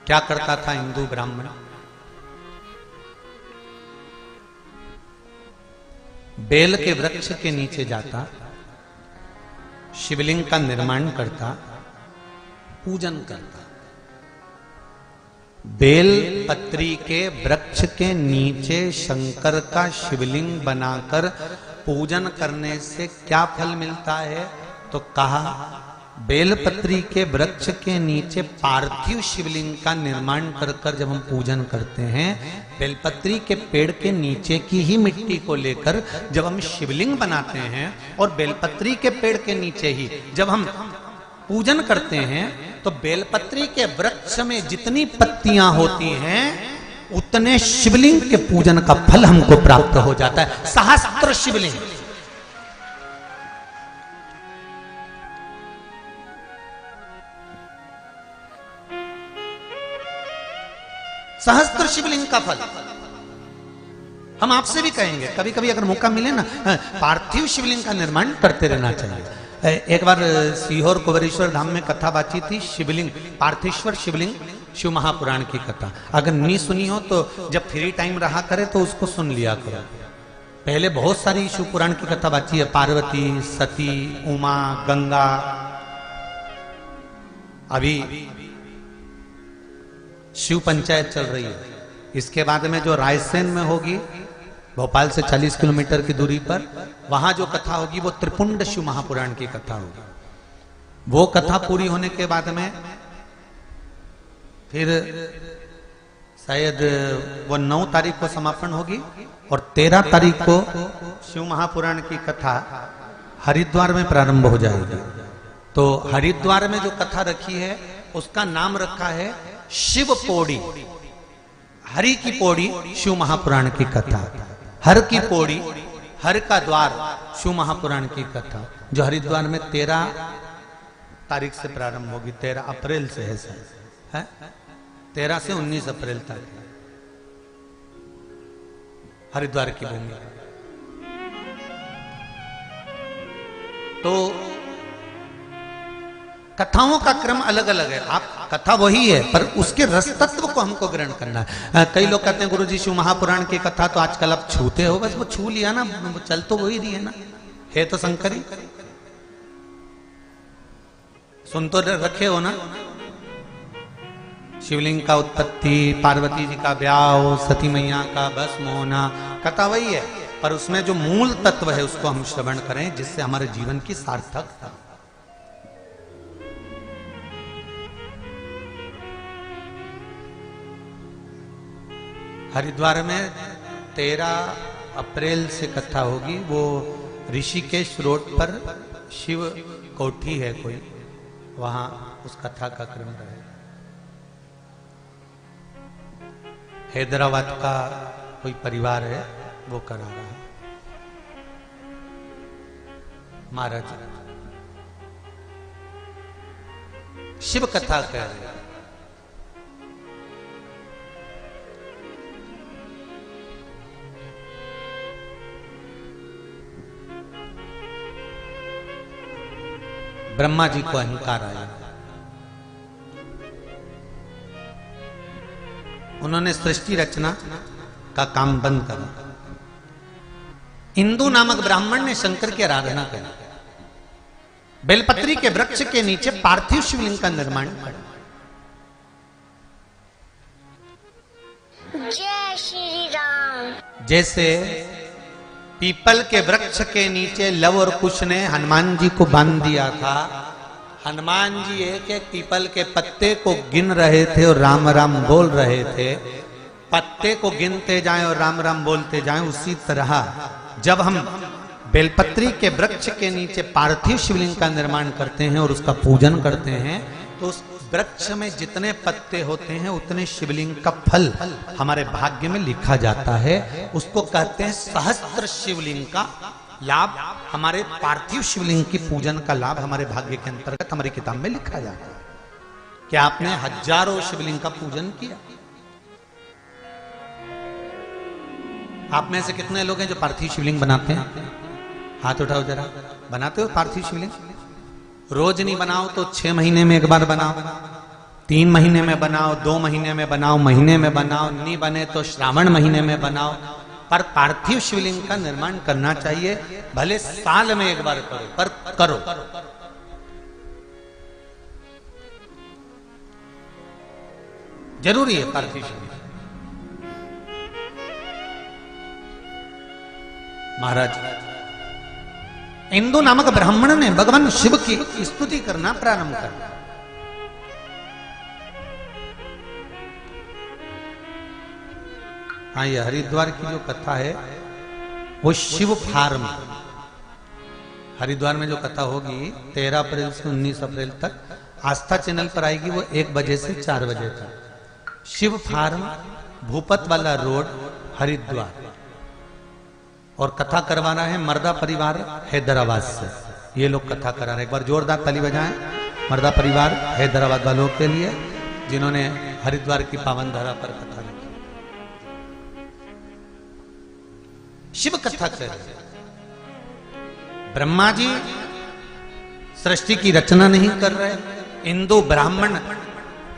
क्या करता था इंदु ब्राह्मण? बेल के वृक्ष के नीचे जाता, शिवलिंग का निर्माण करता, पूजन करता। बेल पत्री के वृक्ष के नीचे शंकर का शिवलिंग बनाकर पूजन करने से क्या फल मिलता है? तो कहा, बेलपत्री के वृक्ष के नीचे पार्थिव शिवलिंग का निर्माण कर जब हम पूजन करते हैं, बेलपत्री के पेड़ के नीचे की ही मिट्टी को लेकर जब हम शिवलिंग बनाते हैं और बेलपत्री के पेड़ के नीचे ही जब हम पूजन करते हैं, तो बेलपत्री के वृक्ष में जितनी पत्तियां होती हैं उतने शिवलिंग के पूजन का फल हमको प्राप्त हो जाता है। सहस्त्र शिवलिंग, सहस्त्र शिवलिंग का फल हम आपसे भी कहेंगे। कभी कभी अगर मौका मिले ना, पार्थिव शिवलिंग का निर्माण करते रहना चाहिए। एक बार सीहोर कुबेरेश्वर धाम में कथा बाची थी, शिवलिंग, पार्थिवेश्वर शिवलिंग, शिव महापुराण की कथा। अगर नहीं सुनी हो तो जब फ्री टाइम रहा करे तो उसको सुन लिया करो। पहले बहुत सारी शिव पुराण की कथा बाची है, पार्वती, सती, उमा, गंगा। अभी शिव पंचायत चल रही है। इसके बाद में जो रायसेन में होगी, भोपाल से 40 किलोमीटर की दूरी पर, वहां जो कथा होगी वो त्रिपुंड शिव महापुराण की कथा होगी। वो कथा पूरी होने के बाद में फिर शायद वो 9 तारीख को समापन होगी और 13 तारीख को शिव महापुराण की कथा हरिद्वार में प्रारंभ हो जाएगी। तो हरिद्वार में जो कथा रखी है उसका नाम रखा है शिव पौड़ी। हरि की पौड़ी शिव महापुराण की कथा, हर की पौड़ी, हर का द्वार शिव महापुराण की कथा, जो हरिद्वार में 13 तारीख से प्रारंभ होगी। 13 अप्रैल से है सर, है 13 से 19 अप्रैल तक हरिद्वार की भूमि। तो कथाओं का क्रम अलग अलग है। आप कथा वही है पर उसके रस तत्व को हमको ग्रहण करना है। कई लोग कहते हैं गुरुजी शिव महापुराण की कथा तो आजकल आप छूते हो, बस वो छू लिया ना, चल तो वही रही है ना, है तो शंकरी, सुन तो रखे हो ना। शिवलिंग का उत्पत्ति, पार्वती जी का ब्याह, सती मैया का भस्म होना, कथा वही है पर उसमें जो मूल तत्व है उसको हम श्रवण करें जिससे हमारे जीवन की सार्थकता। हरिद्वार में 13 अप्रैल से कथा होगी। वो ऋषिकेश रोड पर शिव कोठी है कोई, वहां उस कथा का क्रम रहेगा। हैदराबाद का कोई परिवार है वो करा रहा है। महाराज शिव कथा कह रहे हैं। ब्रह्मा जी को अहंकार आया, उन्होंने सृष्टि रचना का काम बंद करा। इंदु नामक ब्राह्मण ने शंकर की आराधना करी, बेलपत्री के वृक्ष के नीचे पार्थिव शिवलिंग का निर्माण करा। जय श्री राम। जैसे पीपल के वृक्ष के नीचे लव और कुश ने हनुमान जी को बांध दिया था। हनुमान जी एक एक पीपल के पत्ते को गिन रहे थे और राम राम बोल रहे थे। पत्ते को गिनते जाएं और राम राम बोलते जाएं। उसी तरह जब हम बेलपत्री के वृक्ष के नीचे पार्थिव शिवलिंग का निर्माण करते हैं और उसका पूजन करते हैं तो उस वृक्ष में जितने पत्ते होते हैं उतने शिवलिंग का फल हमारे भाग्य में लिखा जाता है। उसको कहते हैं सहस्त्र शिवलिंग का लाभ। हमारे पार्थिव शिवलिंग की पूजन का लाभ हमारे भाग्य के अंतर्गत हमारी किताब में लिखा जाता है। क्या आपने हजारों शिवलिंग का पूजन किया? आप में से कितने लोग हैं जो पार्थिव शिवलिंग बनाते हैं? हाथ उठाओ जरा। बनाते हो पार्थिव शिवलिंग? रोज नहीं बनाओ तो 6 महीने में एक बार बनाओ, 3 महीने में बनाओ, 2 महीने में बनाओ, महीने में बनाओ, नहीं बने तो श्रावण महीने में बनाओ। पर पार्थिव शिवलिंग का निर्माण करना चाहिए, भले साल में एक बार करो पर करो। जरूरी है पार्थिव शिवलिंग। महाराज इंदु नामक ब्राह्मण ने भगवान शिव की स्तुति करना प्रारंभ कर दिया। हाँ, ये हरिद्वार की जो कथा है वो शिव फार्म, हरिद्वार में जो कथा होगी 13 अप्रैल से 19 अप्रैल तक आस्था चैनल पर आएगी। वो 1 बजे से 4 बजे तक शिव फार्म भूपत वाला रोड, हरिद्वार। और कथा करवाना है मर्दा परिवार हैदराबाद से। ये लोग कथा करा रहे हैं। एक बार जोरदार ताली बजाएं मर्दा परिवार हैदराबाद वालों के लिए, जिन्होंने हरिद्वार की पावन धरा पर कथा रखी। शिव कथा कर रहे। ब्रह्मा जी सृष्टि की रचना नहीं कर रहे। हिंदू ब्राह्मण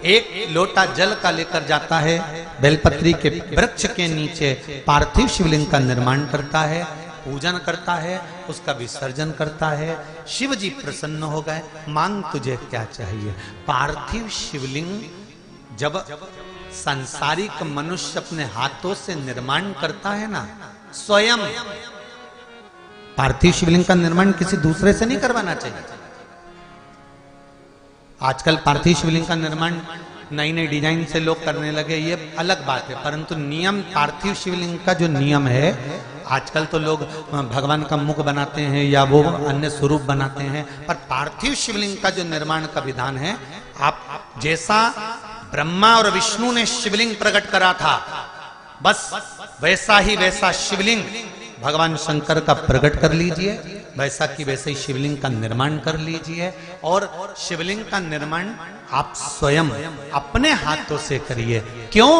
एक लोटा जल का लेकर जाता है, बेलपत्री के वृक्ष के नीचे पार्थिव शिवलिंग का निर्माण करता है, पूजन करता है, उसका विसर्जन करता है। शिव जी प्रसन्न हो गए, मांग तुझे क्या चाहिए। पार्थिव शिवलिंग जब सांसारिक मनुष्य अपने हाथों से निर्माण करता है ना, स्वयं पार्थिव शिवलिंग का निर्माण किसी दूसरे से नहीं करवाना चाहिए। आजकल पार्थिव शिवलिंग का निर्माण नई नई डिजाइन से लोग करने लगे, ये अलग बात है, परंतु नियम पार्थिव शिवलिंग का जो नियम है, आजकल तो लोग भगवान का मुख बनाते हैं या वो अन्य स्वरूप बनाते हैं, पर पार्थिव शिवलिंग का जो निर्माण का विधान है, आप जैसा ब्रह्मा और विष्णु ने शिवलिंग प्रकट करा था, बस वैसा ही वैसा शिवलिंग भगवान शंकर का प्रकट कर लीजिए, वैसा कि वैसे ही शिवलिंग का निर्माण कर लीजिए। और शिवलिंग का निर्माण आप स्वयं अपने हाथों से करिए। क्यों?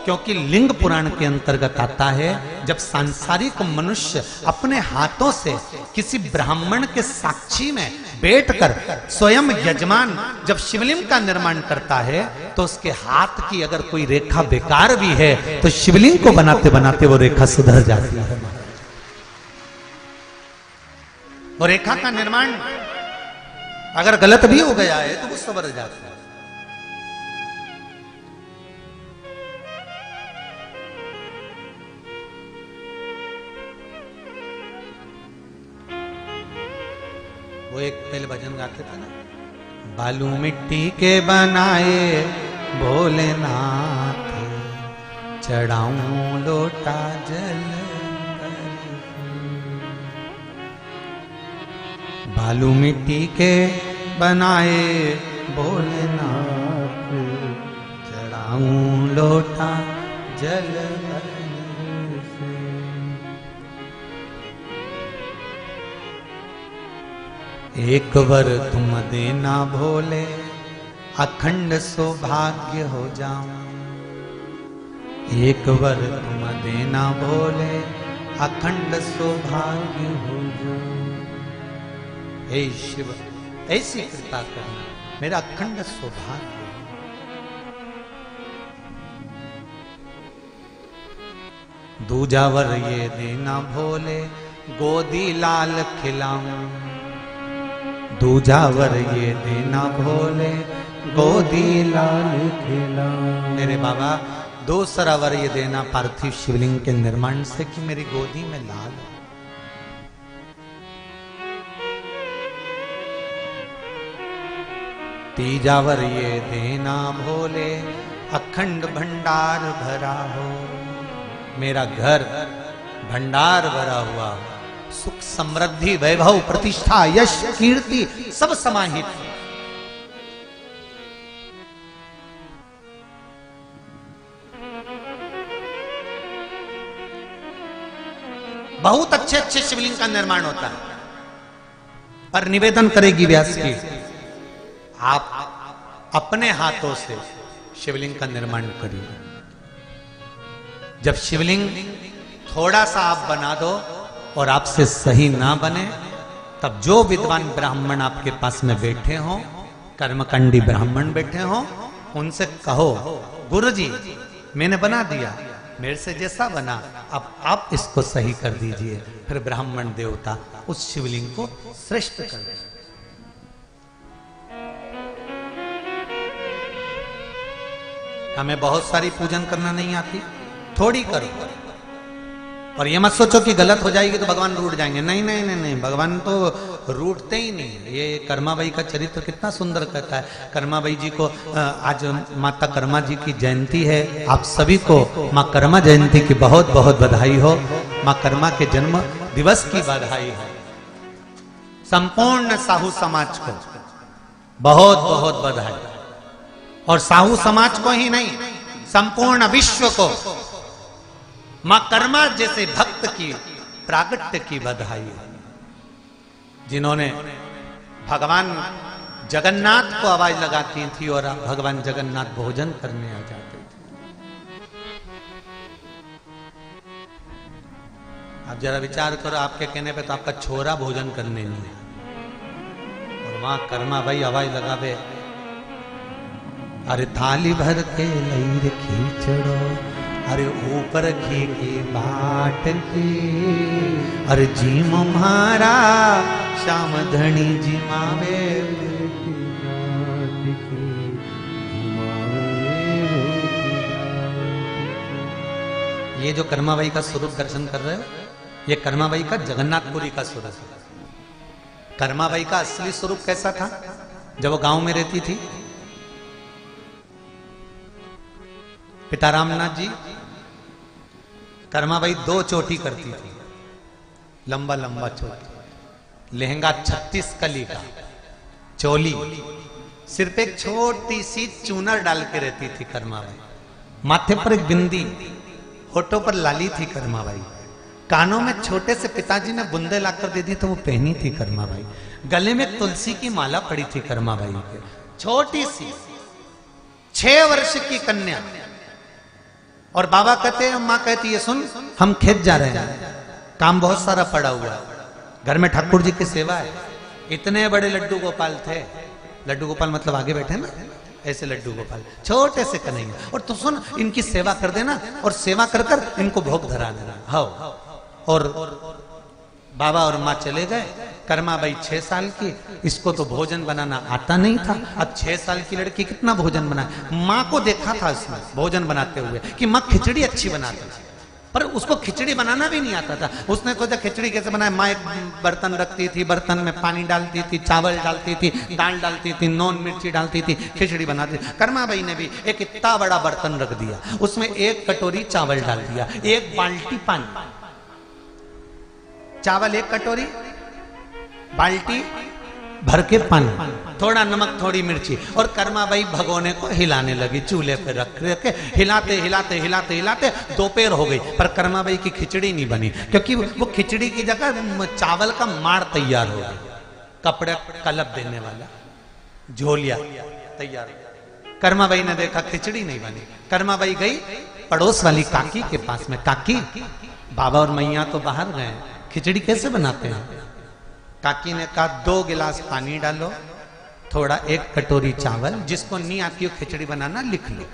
क्योंकि लिंग पुराण के अंतर्गत आता है, जब सांसारिक मनुष्य अपने हाथों से किसी ब्राह्मण के साक्षी में बैठकर स्वयं यजमान जब शिवलिंग का निर्माण करता है, तो उसके हाथ की अगर कोई रेखा बेकार भी है तो शिवलिंग को बनाते बनाते वो रेखा सुधर जाती है। वो रेखा का निर्माण अगर गलत भी हो गया है तो वो सवर जाता है। वो एक पहले भजन गाते थे ना, बालू मिट्टी के बनाए भोलेनाथ, चढ़ाऊं लोटा जल। बालू मिट्टी के बनाए भोलेनाथ, चढ़ाऊं लोटा जल। एक वर तुम देना भोले, अखंड सौभाग्य हो जाऊं। एक वर तुम देना भोले, अखंड सौभाग्य हो जाऊं। हे शिव, ऐसी कृपा करना, मेरा अखंड सौभाग्य। दूजा वर ये देना भोले, गोदी लाल खिलाऊं। दूजा वर ये देना भोले, गोदी लाल खिलाऊं। मेरे बाबा, दूसरा वर ये देना पार्थिव शिवलिंग के निर्माण से कि मेरी गोदी में लाल हो। तीजा वर ये देना भोले, अखंड भंडार भरा हो। मेरा घर भंडार भरा हुआ हो, सुख समृद्धि वैभव प्रतिष्ठा यश कीर्ति सब समाहित। बहुत अच्छे अच्छे शिवलिंग का निर्माण होता है, पर निवेदन करेगी व्यास की, आप अपने हाथों से शिवलिंग का निर्माण करिए। जब शिवलिंग थोड़ा सा आप बना दो और आपसे सही ना बने, तब जो विद्वान ब्राह्मण आपके पास में बैठे हों, कर्मकांडी ब्राह्मण बैठे हों, उनसे कहो, गुरुजी मैंने बना दिया, मेरे से जैसा बना, अब आप इसको सही कर दीजिए। फिर ब्राह्मण देवता उस शिवलिंग को श्रेष्ठ कर दे। हमें बहुत सारी पूजन करना नहीं आती, थोड़ी करो। और ये मत सोचो कि गलत हो जाएगी तो भगवान रूठ जाएंगे। नहीं नहीं नहीं नहीं, भगवान तो रूठते ही नहीं। ये कर्माबाई का चरित्र कितना सुंदर कहता है। कर्माबाई जी को आज माता कर्मा जी की जयंती है। आप सभी को माँ कर्मा जयंती की बहुत बहुत बधाई हो। माँ कर्मा के जन्म दिवस की बधाई है। संपूर्ण साहू समाज को बहुत बहुत बधाई। और साहू समाज को ही नहीं, संपूर्ण विश्व को मां कर्मा जैसे भक्त की प्रागट्य की बधाई है, जिन्होंने भगवान जगन्नाथ को आवाज लगाती थी और भगवान जगन्नाथ भोजन करने आ जाते थे। आप जरा विचार करो, आपके कहने पे तो आपका छोरा भोजन करने नहीं है, और वहां कर्मा भाई आवाज लगावे, अरे थाली भर के लईर खींचड़ो, अरे ऊपर घी की बाट की, अरे जीम म्हारा श्याम धनी जिमावे। ये जो कर्माबाई का स्वरूप दर्शन कर रहे हो, ये कर्माबाई का जगन्नाथपुरी का स्वरूप है। कर्माबाई का असली स्वरूप कैसा था? जब वो गांव में रहती थी, पिता रामनाथ जी, कर्माबाई 2 चोटी करती थी, लंबा लंबा चोटी, लहंगा 36 कली का, चोली, सिर पे एक छोटी सी चूनर डाल के रहती थी कर्माबाई, माथे पर एक बिंदी, होठों पर लाली थी कर्माबाई, कानों में छोटे से पिताजी ने बुंदे लाकर दे दी तो वो पहनी थी कर्माबाई, गले में तुलसी की माला पड़ी थी कर्माबाई के, छोटी सी 6 वर्ष की कन्या। और बाबा कहते हैं, माँ कहती है, सुन हम खेत जा रहे हैं, काम बहुत सारा पड़ा हुआ है, घर में ठाकुर जी की सेवा है। इतने बड़े लड्डू गोपाल थे, लड्डू गोपाल मतलब आगे बैठे ना, ऐसे लड्डू गोपाल, छोटे से कन्हैया, और तू सुन इनकी सेवा कर देना, और सेवा कर कर इनको भोग धरा देना। हाँ, और बाबा और माँ चले गए। कर्माबाई 6 साल की, इसको तो भोजन बनाना आता नहीं था। अब 6 साल की लड़की कितना भोजन बनाए? माँ को देखा था इसमें भोजन बनाते हुए कि माँ खिचड़ी अच्छी बनाती थी, पर उसको खिचड़ी बनाना भी नहीं आता था। उसने सोचा खिचड़ी कैसे बनाए। माँ एक बर्तन रखती थी, बर्तन में पानी डालती थी, चावल डालती थी, दाल डालती थी, नॉन मिर्ची डालती थी, खिचड़ी बनाती थी। कर्माबाई ने भी एक इतना बड़ा बर्तन रख दिया, उसमें 1 कटोरी चावल डाल दिया, 1 बाल्टी पानी, चावल 1 कटोरी, बाल्टी भर के पानी, थोड़ा नमक, थोड़ी मिर्ची, और कर्माबाई भगोने को हिलाने लगी, चूल्हे पे रख के हिलाते हिलाते हिलाते हिलाते दोपहर हो गई, पर कर्माबाई की खिचड़ी नहीं बनी, क्योंकि वो खिचड़ी की जगह चावल का माड़ तैयार हो गया, कपड़े कलप देने वाला झोलिया तैयार। कर्माबाई ने देखा खिचड़ी नहीं बनी। कर्माबाई गई पड़ोस वाली काकी के पास में, काकी बाबा और मैया तो बाहर गए, खिचड़ी कैसे बनाते हैं? काकी ने कहा 2 गिलास पानी डालो, थोड़ा 1 कटोरी चावल, जिसको नहीं आती हो खिचड़ी बनाना लिख लो,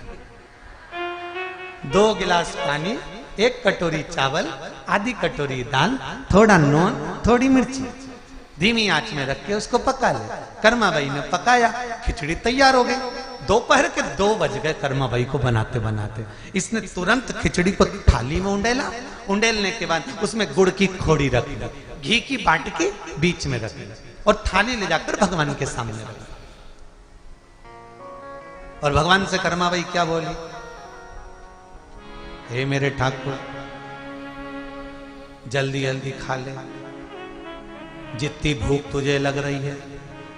2 गिलास पानी, 1 कटोरी चावल, आधी कटोरी दाल, थोड़ा नून, थोड़ी मिर्ची, धीमी आंच में रख के उसको पका ले। कर्माबाई ने पकाया, खिचड़ी तैयार हो गई। दोपहर के 2 बज गए कर्माबाई को बनाते बनाते। इसने तुरंत खिचड़ी को थाली में उंडेला, उंडेलने के बाद उसमें गुड़ की खोड़ी रख दी, घी की बाटकी बीच में रख दी, और थाली ले जाकर भगवान के सामने रख दी। और भगवान से कर्माबाई क्या बोली? हे मेरे ठाकुर, जल्दी जल्दी खा ले, जितनी भूख तुझे लग रही है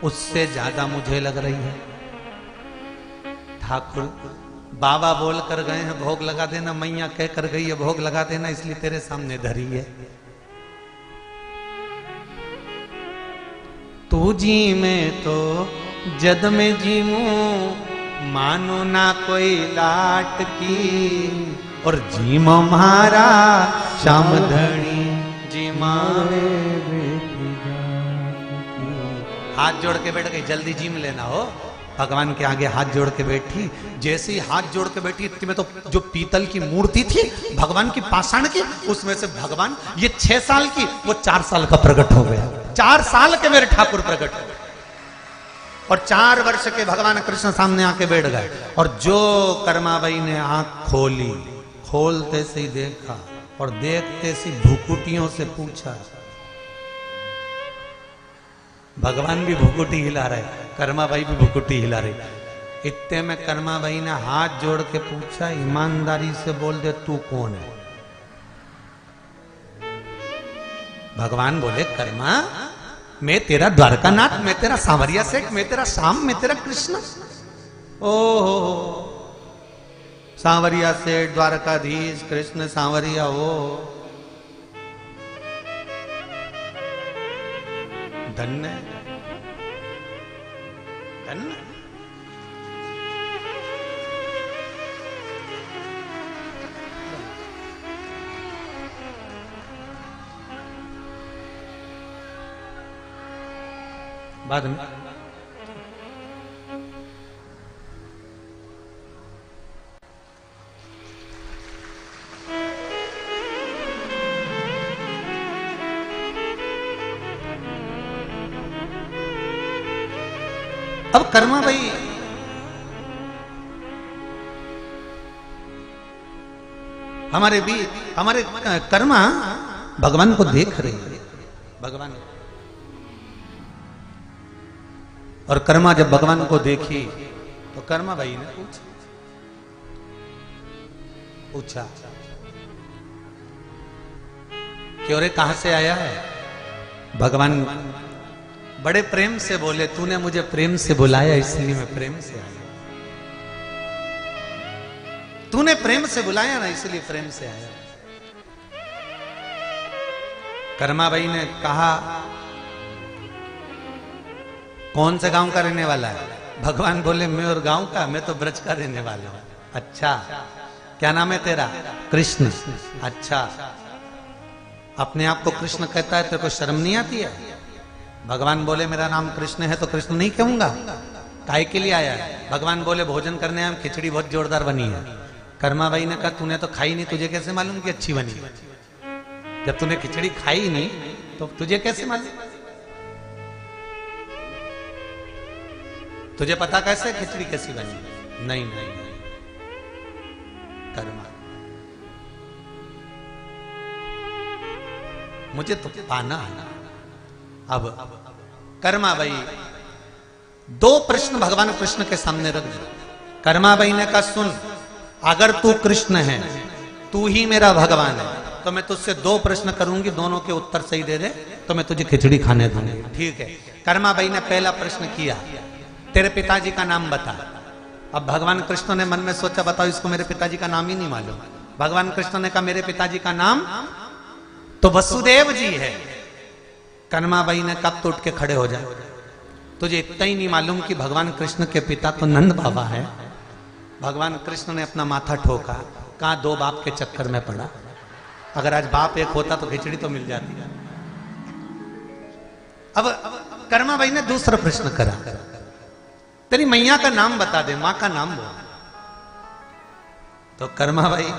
उससे ज्यादा मुझे लग रही है। ठाकुर बाबा बोल कर गए हैं भोग लगा देना, मैया कह कर गई है भोग लगा देना, इसलिए तेरे सामने धरी है। तू जी में तो जद में जीमू, मानो ना कोई लाट की, और जीम मारा श्याम धनी जीमावे। हाथ जोड़ के बैठ गई, जल्दी जीम लेना हो। भगवान के आगे हाथ जोड़ के बैठी, जैसे ही हाथ जोड़ के बैठी इतने में तो जो पीतल की मूर्ति थी भगवान की पाषाण की, उसमें से भगवान ये 6 साल की, वो 4 साल का प्रकट हो गया। 4 साल के मेरे ठाकुर प्रकट हो गए, और 4 वर्ष के भगवान कृष्ण सामने आके बैठ गए। और जो कर्माबाई ने आंख खोली, खोलते से ही देखा, और देखते से भुकुटियों से पूछा। भगवान भी भुकुटी हिला रहे, कर्माबाई भी भुकुटी हिला रही। इतने में कर्माबाई ने हाथ जोड़ के पूछा, ईमानदारी से बोल दे तू कौन है? भगवान बोले, कर्मा मैं तेरा द्वारकानाथ, मैं तेरा सांवरिया सेठ, मैं तेरा श्याम, मैं तेरा कृष्ण। ओहो सांवरिया सेठ द्वारकाधीश कृष्ण सांवरिया हो। धन्य धन्य। बाद में अब कर्मा भाई हमारे भी हमारे कर्मा भगवान को देख रहे हैं। भगवान और कर्मा जब भगवान को देखी तो कर्मा भाई ने पूछा कि अरे कहां से आया है। भगवान बड़े प्रेम से बोले, तूने मुझे प्रेम से बुलाया इसलिए मैं प्रेम से आया। तूने प्रेम से बुलाया ना इसलिए प्रेम से आया। कर्मा भाई ने कहा कौन से गांव का रहने वाला है। भगवान बोले मैं और गांव का, मैं तो ब्रज का रहने वाला हूं। अच्छा क्या नाम है तेरा? कृष्ण। अच्छा अपने आप को कृष्ण कहता है, तेरे को शर्म नहीं आती है? भगवान बोले मेरा नाम कृष्ण है तो कृष्ण नहीं कहूंगा। काय के लिए आया है? भगवान बोले भोजन करने हम, खिचड़ी बहुत जोरदार बनी है। कर्मा भाई ने कहा तूने तो खाई नहीं, तुझे कैसे मालूम कि अच्छी बनी? जब तूने खिचड़ी खाई नहीं तो तुझे कैसे मालूम? तुझे पता कैसे खिचड़ी कैसी बनी? नहीं नहीं नहीं। कर्मा मुझे तो पाना है। अब कर्मा भाई दो प्रश्न भगवान कृष्ण के सामने रख दिए। कर्मा भाई ने कहा सुन, अगर तू कृष्ण है, तू ही मेरा भगवान है, तो मैं तुझसे दो प्रश्न करूंगी, दोनों के उत्तर सही दे दे तो मैं तुझे खिचड़ी खाने दूंगी। ठीक है। कर्मा भाई ने पहला प्रश्न किया, तेरे पिताजी का नाम बता। अब भगवान कृष्ण ने मन में सोचा बताओ इसको मेरे पिताजी का नाम ही नहीं मालूम। भगवान कृष्ण ने कहा मेरे पिताजी का नाम तो वसुदेव जी है। कर्मा भाई ने कब तो उठ के खड़े हो जाए, तुझे इतना ही नहीं मालूम कि भगवान कृष्ण के पिता तो नंद बाबा है। भगवान कृष्ण ने अपना माथा ठोका, कहा दो बाप के चक्कर में पड़ा। अगर आज बाप एक होता तो खिचड़ी तो मिल जाती। अब कर्मा भाई ने दूसरा प्रश्न करा, तेरी मैया का नाम बता दे, मां का नाम बोल। तो कर्मा भाई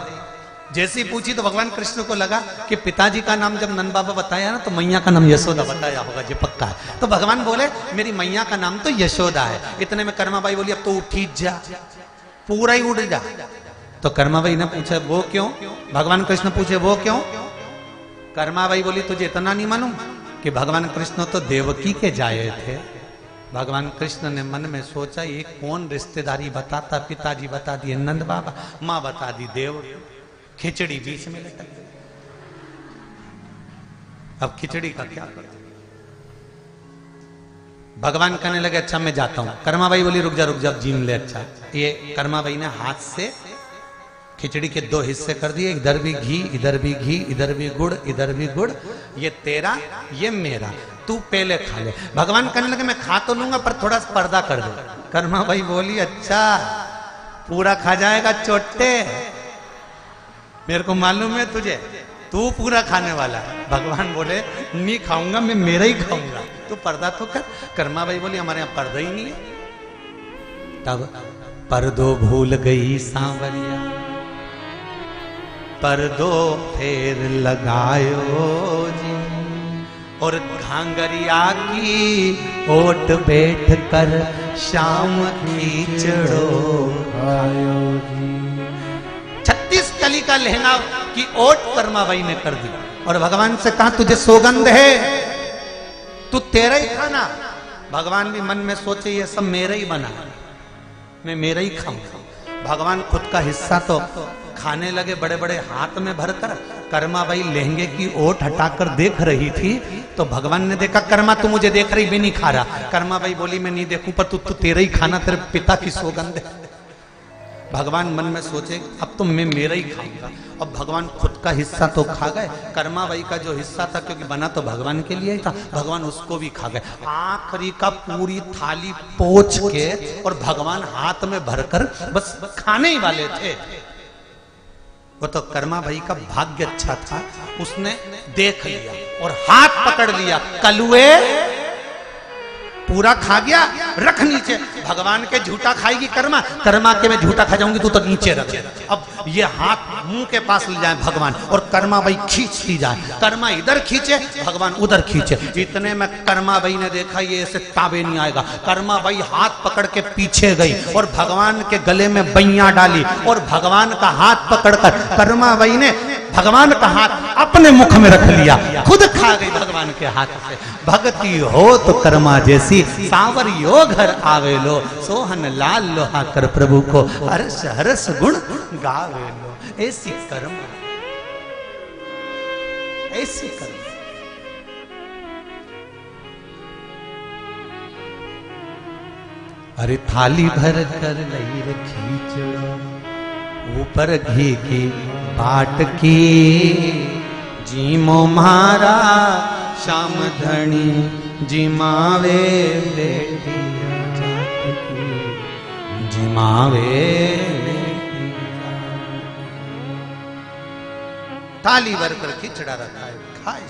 जैसी पूछी तो भगवान कृष्ण को लगा कि पिताजी का नाम जब नंद बाबा बताया ना तो मैया का नाम यशोदा बताया होगा, जो पक्का है। तो भगवान बोले मेरी मैया का नाम तो यशोदा है। इतने में कर्मा भाई बोली अब तो उठी जा, पूरा ही उड़ जा। तो कर्मा भाई ने पूछा वो क्यों? भगवान कृष्ण पूछे वो क्यों? कर्मा भाई बोली तुझे इतना नहीं मालूम कि भगवान कृष्ण तो देवकी के जाए थे। भगवान कृष्ण ने मन में सोचा ये कौन रिश्तेदारी बताता, पिताजी बता दिए नंद बाबा, मां बता दी देव, खिचड़ी बीच में लटक गई। अब खिचड़ी का क्या करें? भगवान कहने लगे अच्छा मैं जाता हूं। कर्मा भाई बोली रुक जा अब जीम ले। अच्छा ये कर्मा भाई ने हाथ से खिचड़ी के दो हिस्से कर दिए, इधर भी घी, इधर भी घी, इधर भी गुड़, इधर भी गुड़। ये तेरा ये मेरा, तू पहले खा ले। भगवान कहने लगे मैं खा तो लूंगा पर थोड़ा सा पर्दा कर दे। कर्मा भाई बोली अच्छा पूरा खा जाएगा चोटे, मेरे को मालूम है तुझे, तू पूरा खाने वाला है। भगवान बोले नहीं खाऊंगा, मैं मेरा ही खाऊंगा, तू पर्दा तो कर। कर्मा भाई बोली हमारे यहाँ पर्दा ही नहीं है। तब पर्दो भूल गई सांवरिया, पर्दो फेर लगायो जी, और घांगरिया की ओट बैठ कर शाम खींचड़ो आयो जी। 36 कली का लहंगा की ओट कर्मा भाई ने कर दी और भगवान से कहा तुझे सौगंध है, तू तेरा ही खाना। भगवान भी मन में सोचे ये सब मेरा ही बना, मैं मेरा ही खाऊंगा। भगवान खुद का हिस्सा तो खाने लगे बड़े बड़े हाथ में भरकर। कर्मा भाई लहंगे की ओट हटाकर देख रही थी तो भगवान ने देखा कर्मा तू मुझे देख रही, मैं नहीं खा रहा। कर्मा भाई बोली मैं नहीं देखूं पर तू तेरा ही खाना, तेरे पिता की सौगंध है। भगवान मन में सोचे अब तो मैं मेरा ही खाऊंगा। अब भगवान खुद का हिस्सा तो खा गए, कर्माबाई का जो हिस्सा था क्योंकि बना तो भगवान के लिए ही था, भगवान उसको भी खा गए। आखिरी का पूरी थाली पोंछ के और भगवान हाथ में भरकर बस खाने ही वाले थे। वो तो कर्माबाई का भाग्य अच्छा था, उसने देख लिया और हाथ पकड़ लिया, कलुए पूरा खा गया, रख नीचे। भगवान के झूठा खाएगी कर्मा, कर्मा के मैं झूठा खा जाऊंगी तू तो नीचे रख। अब ये हाथ मुंह के पास ले जाए भगवान और कर्मा भाई खींचती जाए, कर्मा इधर खींचे भगवान उधर खींचे। इतने में कर्मा भाई ने देखा ये ऐसे ताबे नहीं आएगा, कर्मा भाई हाथ पकड़ के पीछे गई और भगवान के गले में बैया डाली और भगवान का हाथ पकड़कर कर्मा भाई ने भगवान का हाथ अपने मुख में रख लिया, खुद खा गई भगवान के हाथ से। भक्ति हो तो कर्मा जैसी, सांवरियो घर आवे लो, सोहन लाल लोहा कर प्रभु को हर्ष हर्ष गुण गावे लो। ऐसी कर्म, ऐसी कर्म। अरे थाली भर कर लई खींचड़ो, ऊपर घी की बाट की, जीमो मारा श्याम धनी, जिमावे बेटी जात की, जिमावे बेटी। थाली भर कर खिचड़ा रखा है, खाए।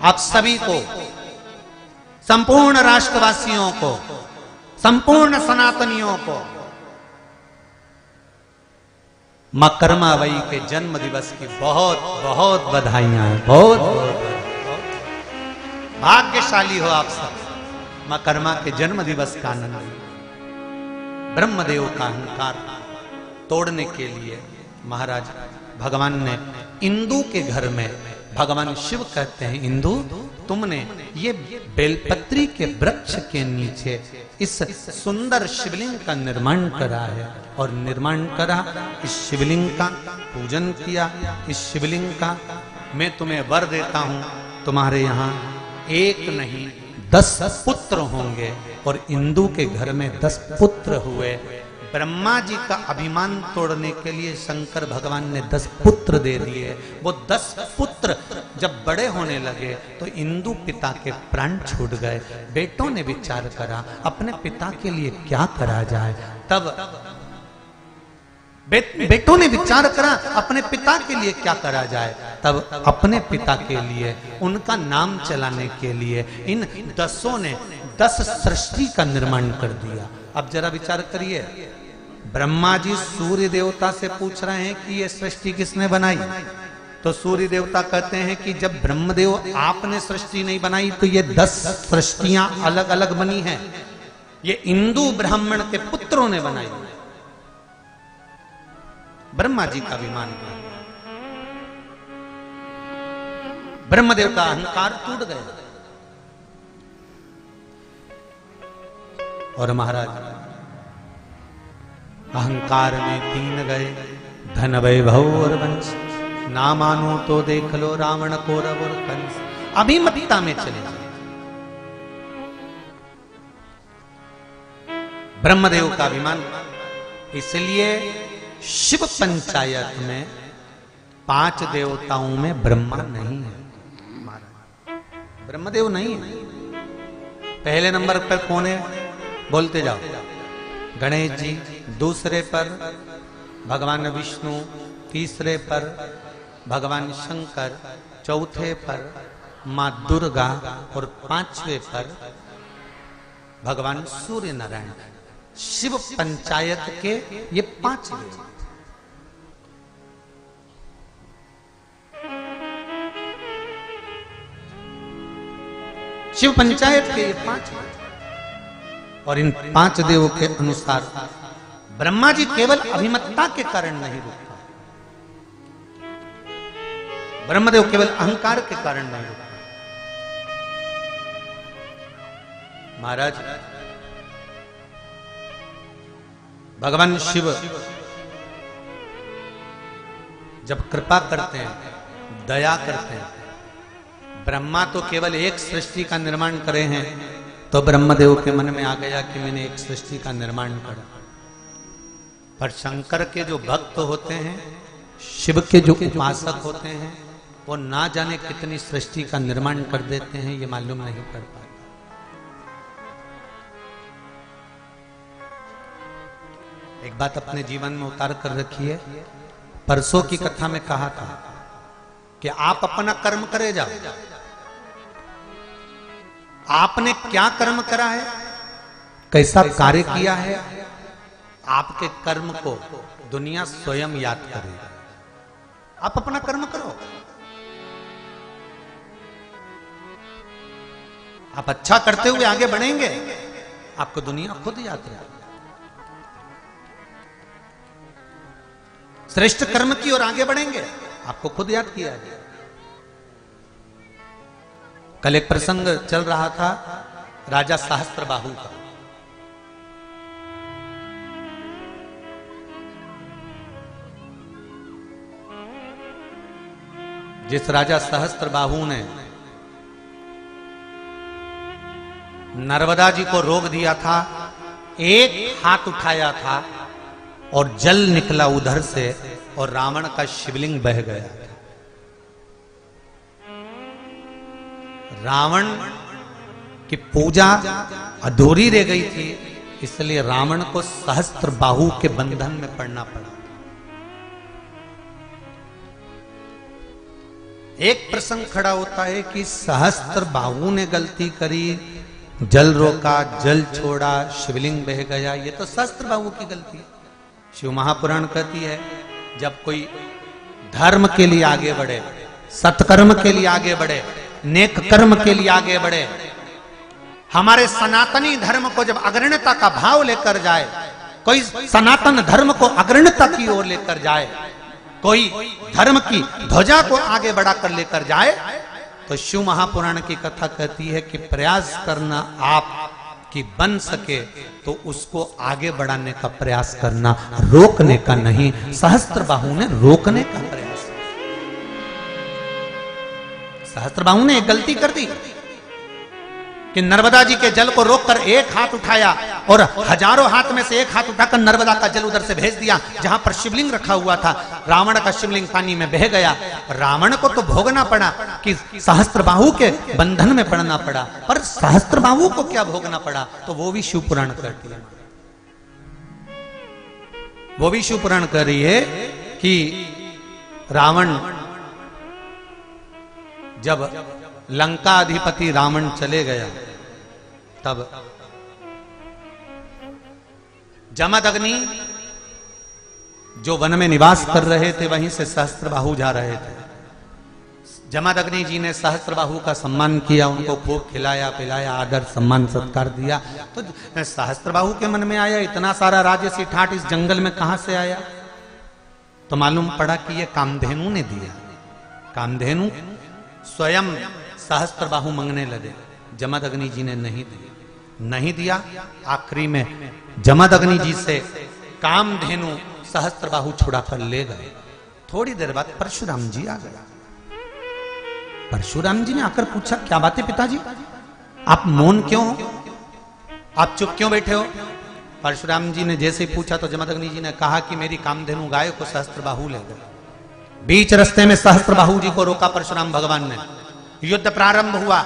आप सभी को, संपूर्ण राष्ट्रवासियों को, संपूर्ण सनातनियों को मां कर्माबाई के जन्म दिवस की बहुत बहुत बधाइयां हैं। बहुत बहुत भाग्यशाली हो आप सब। मां कर्मा के जन्म दिवस का आनंद, ब्रह्मदेव का अहंकार तोड़ने के लिए महाराज भगवान ने इंदु के घर में, भगवान शिव कहते हैं इंदु तुमने ये बेलपत्री के वृक्ष के नीचे इस सुंदर शिवलिंग का निर्माण करा है, और निर्माण करा, इस शिवलिंग का पूजन किया। इस शिवलिंग का मैं तुम्हें वर देता हूं, तुम्हारे यहाँ एक नहीं 10 पुत्र होंगे। और इंदु के घर में 10 पुत्र हुए। ब्रह्मा जी का अभिमान तोड़ने के लिए शंकर भगवान ने 10 पुत्र दे दिए। वो 10 पुत्र जब बड़े होने लगे तो इंदु पिता के प्राण छूट गए। बेटों ने विचार करा अपने पिता के लिए क्या करा जाए। तब बेटों ने विचार करा अपने पिता के लिए क्या करा जाए। तब अपने पिता के लिए, उनका नाम चलाने के लिए इन 10 ने 10 सृष्टि का निर्माण कर दिया। अब जरा विचार करिए, ब्रह्मा जी सूर्य देवता से पूछ रहे हैं कि ये सृष्टि किसने बनाई, तो सूर्य देवता कहते हैं कि जब ब्रह्मदेव आपने सृष्टि नहीं बनाई तो ये 10 सृष्टियां अलग अलग बनी हैं, ये इंदु ब्राह्मण के पुत्रों ने बनाई। ब्रह्मा जी का अभिमान, ब्रह्मदेव का अहंकार टूट गया। और महाराज अहंकार में 3 गए, धन वैभव और वंश, ना मानो तो देख लो रावण कौरव और कंस। अभिमतता में चले गए। ब्रह्मदेव का अभिमान, इसलिए शिव पंचायत में 5 देवताओं में ब्रह्मा नहीं है, ब्रह्मदेव नहीं है। पहले नंबर पर कौन है, बोलते जाओ। गणेश जी, दूसरे पर भगवान विष्णु, तीसरे पर भगवान शंकर, चौथे पर मां दुर्गा और 5वें पर भगवान सूर्य नारायण। शिव पंचायत के ये 5 देव। शिव पंचायत के ये 5 और इन 5 देवों के अनुसार ब्रह्मा जी केवल अभिमतता के कारण नहीं रुका, ब्रह्मदेव केवल अहंकार के कारण नहीं रुका। महाराज भगवान शिव जब कृपा करते हैं, दया करते हैं, ब्रह्मा तो केवल एक सृष्टि का निर्माण करे हैं, तो ब्रह्मदेव के मन में आ गया कि मैंने एक सृष्टि का निर्माण करा। पर शंकर के जो भक्त होते हैं, शिव के जो उपासक होते हैं, वो ना जाने कितनी सृष्टि का निर्माण कर देते हैं, ये मालूम नहीं कर पाते। एक बात अपने जीवन में उतार कर रखिए। परसों की कथा में कहा था कि आप अपना कर्म करे जाओ। आपने क्या कर्म करा है, कैसा कार्य किया है, आपके कर्म को दुनिया स्वयं याद करेगी। आप अपना कर्म करो। आप अच्छा करते हुए आगे बढ़ेंगे, आपको दुनिया खुद याद करेगी। श्रेष्ठ कर्म की ओर आगे बढ़ेंगे, आपको खुद याद किया जाए। कल एक प्रसंग चल रहा था राजा सहस्त्रबाहु का। जिस राजा सहस्त्रबाहु ने नर्मदा जी को रोक दिया था, एक हाथ उठाया था और जल निकला उधर से और रावण का शिवलिंग बह गया। रावण की पूजा अधूरी रह गई थी, इसलिए रावण को सहस्त्रबाहु के बंधन में पड़ना पड़ा। एक प्रसंग खड़ा होता है कि सहस्त्रबाहु ने गलती करी, जल रोका, जल छोड़ा, शिवलिंग बह गया, ये तो सहस्त्रबाहु की गलती है। शिव महापुराण कहती है, जब कोई धर्म के लिए आगे बढ़े, सत्कर्म के लिए आगे बढ़े, नेक कर्म के लिए आगे बढ़े, हमारे सनातनी धर्म को जब अग्रणता का भाव लेकर जाए, कोई सनातन धर्म को अग्रणता की ओर लेकर जाए, कोई धर्म की ध्वजा को आगे बढ़ाकर लेकर जाए, तो शिव महापुराण की कथा कहती है कि प्रयास करना आप कि बन सके तो उसको आगे बढ़ाने का प्रयास करना, रोकने का नहीं। सहस्त्रबाहु ने रोकने का प्रयास, सहस्त्रबाहु ने एक गलती कर दी कि नर्मदा जी के जल को रोककर एक हाथ उठाया और हजारों हाथ में से एक हाथ उठाकर नर्मदा का जल उधर से भेज दिया जहां पर शिवलिंग रखा हुआ था। रावण का शिवलिंग पानी में बह गया। रावण को तो भोगना पड़ा कि सहस्त्रबाहु के बंधन में पड़ना पड़ा, पर सहस्त्रबाहु को क्या भोगना पड़ा, तो वो भी शिव पुराण कहती है। वो भी शिव पुराण कह रही है कि रावण जब लंका अधिपति रावण चले गया, तब जमदग्नि जो वन में निवास कर रहे थे, वहीं से सहस्त्रबाहु जा रहे थे। जमदग्नि जी ने सहस्त्रबाहु का सम्मान किया, उनको खूब खिलाया पिलाया, आदर सम्मान सत्कार दिया। तो सहस्त्रबाहु के मन में आया, इतना सारा राजसी ठाट इस जंगल में कहां से आया? तो मालूम पड़ा कि यह कामधेनु ने दिया। कामधेनु स्वयं सहस्त्रबाहु मांगने लगे, जमदग्नि जी ने नहीं दिया। आखिरी में जमदग्नि जी से कामधेनु सहस्त्रबाहु छुड़ा कर ले गए। थोड़ी देर बाद परशुराम जी आ गया। परशुराम जी ने आकर पूछा, क्या बात है पिताजी, आप मौन क्यों हो, आप चुप क्यों बैठे हो? परशुराम जी ने जैसे ही पूछा तो जमदग्नि जी ने कहा कि मेरी कामधेनु गाय को सहस्त्रबाहु ले गए। बीच रास्ते में सहस्त्रबाहु जी को रोका परशुराम भगवान ने। युद्ध प्रारंभ हुआ।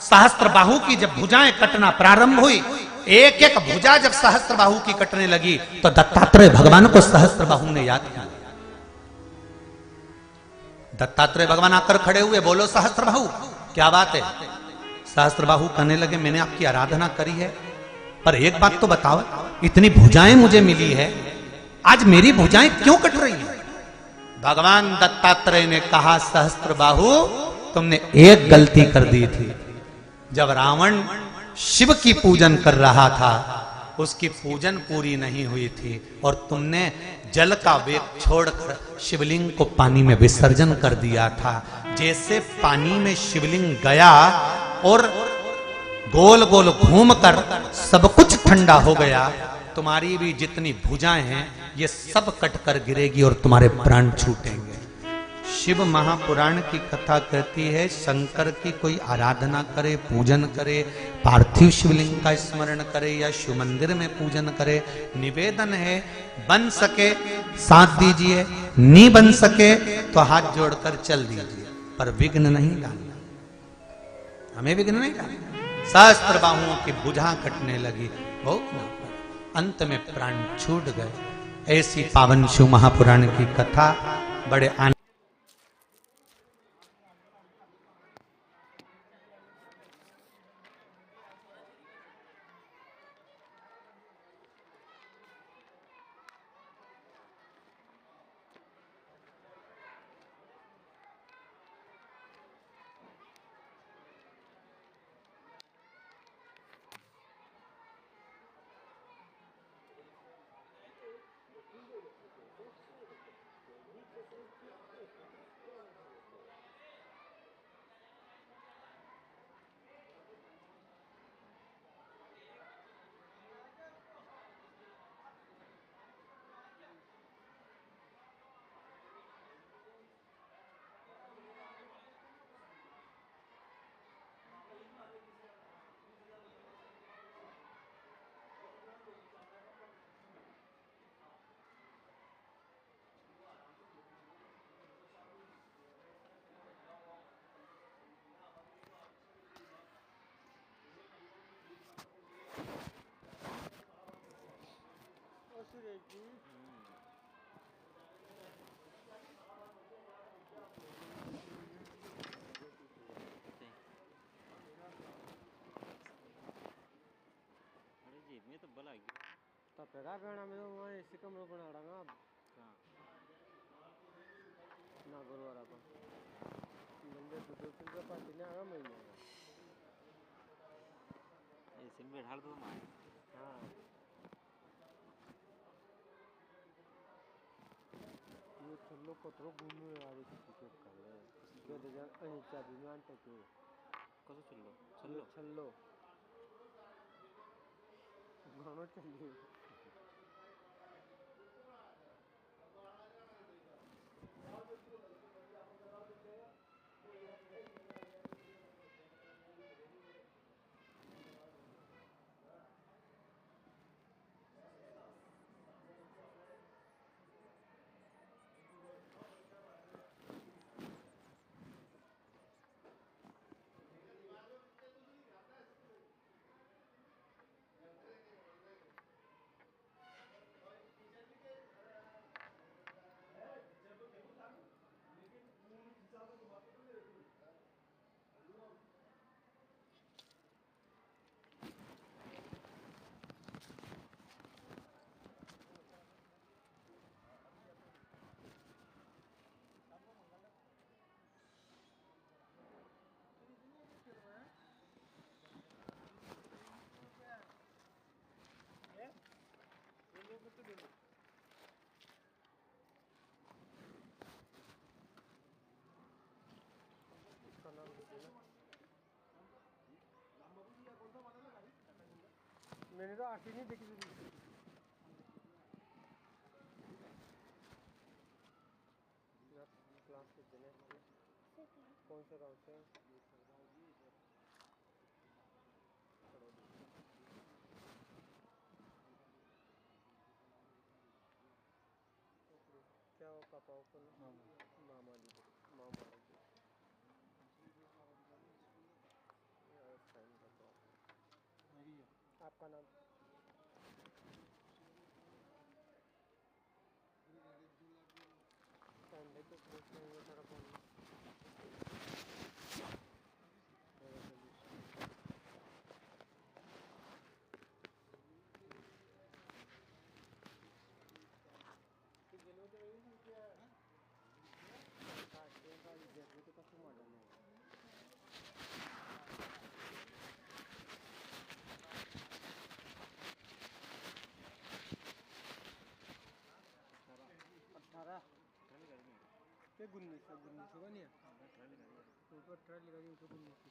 सहस्त्रबाहु की जब भुजाएं कटना प्रारंभ हुई, एक एक भुजा जब सहस्त्रबाहु की कटने लगी, तो दत्तात्रेय भगवान को सहस्त्रबाहु ने याद किया। दत्तात्रेय भगवान आकर खड़े हुए, बोलो सहस्त्रबाहु क्या बात है? सहस्त्रबाहु कहने लगे, मैंने आपकी आराधना करी है, पर एक बात तो बताओ, इतनी भुजाएं मुझे मिली है, आज मेरी भुजाएं क्यों कट रही है? भगवान दत्तात्रेय ने कहा, सहस्त्रबाहु तुमने एक गलती कर दी थी। जब रावण शिव की पूजन कर रहा था, उसकी पूजन पूरी नहीं हुई थी और तुमने जल का वेग छोड़कर शिवलिंग को पानी में विसर्जन कर दिया था। जैसे पानी में शिवलिंग गया और गोल गोल घूमकर सब कुछ ठंडा हो गया, तुम्हारी भी जितनी भुजाएं हैं ये सब कटकर गिरेगी और तुम्हारे प्राण छूटेंगे। शिव महापुराण की कथा कहती है शंकर की कोई आराधना करे, पूजन करे, पार्थिव शिवलिंग का स्मरण करे या शिव मंदिर में पूजन करे, निवेदन है बन सके साथ दीजिए, नहीं बन सके तो हाथ जोड़कर चल दीजिए, पर विघ्न नहीं डालना, हमें विघ्न नहीं डालना। सहस्त्र बाहुओं की भुजा कटने लगी, बहुत अंत में प्राण छूट गए। ऐसी पावन शिव महापुराण की कथा बड़े तपेगा गाना में तो वहाँ ऐसे कमरों बना रहा ना गुरुवारा को मंदिर तो 2-3 का पार्टी ने आगा महीने ये सिंबे ढाल दो मार हाँ ये चलो कतरो घूमने आ रही थी टिकट कर ले क्या दे जा कहीं चाबी में आंटे के कसो चलो घणो चलिए मैंने तो आखिर नहीं देखी क्लास के दिन कौन से गाँव से क्या हो पापा को मामा जी आपका नाम तो प्रश्न है सारा फोन क्या गुन्नी से होगा नहीं ऊपर ट्राई लगा दी ऊपर गुन्नी से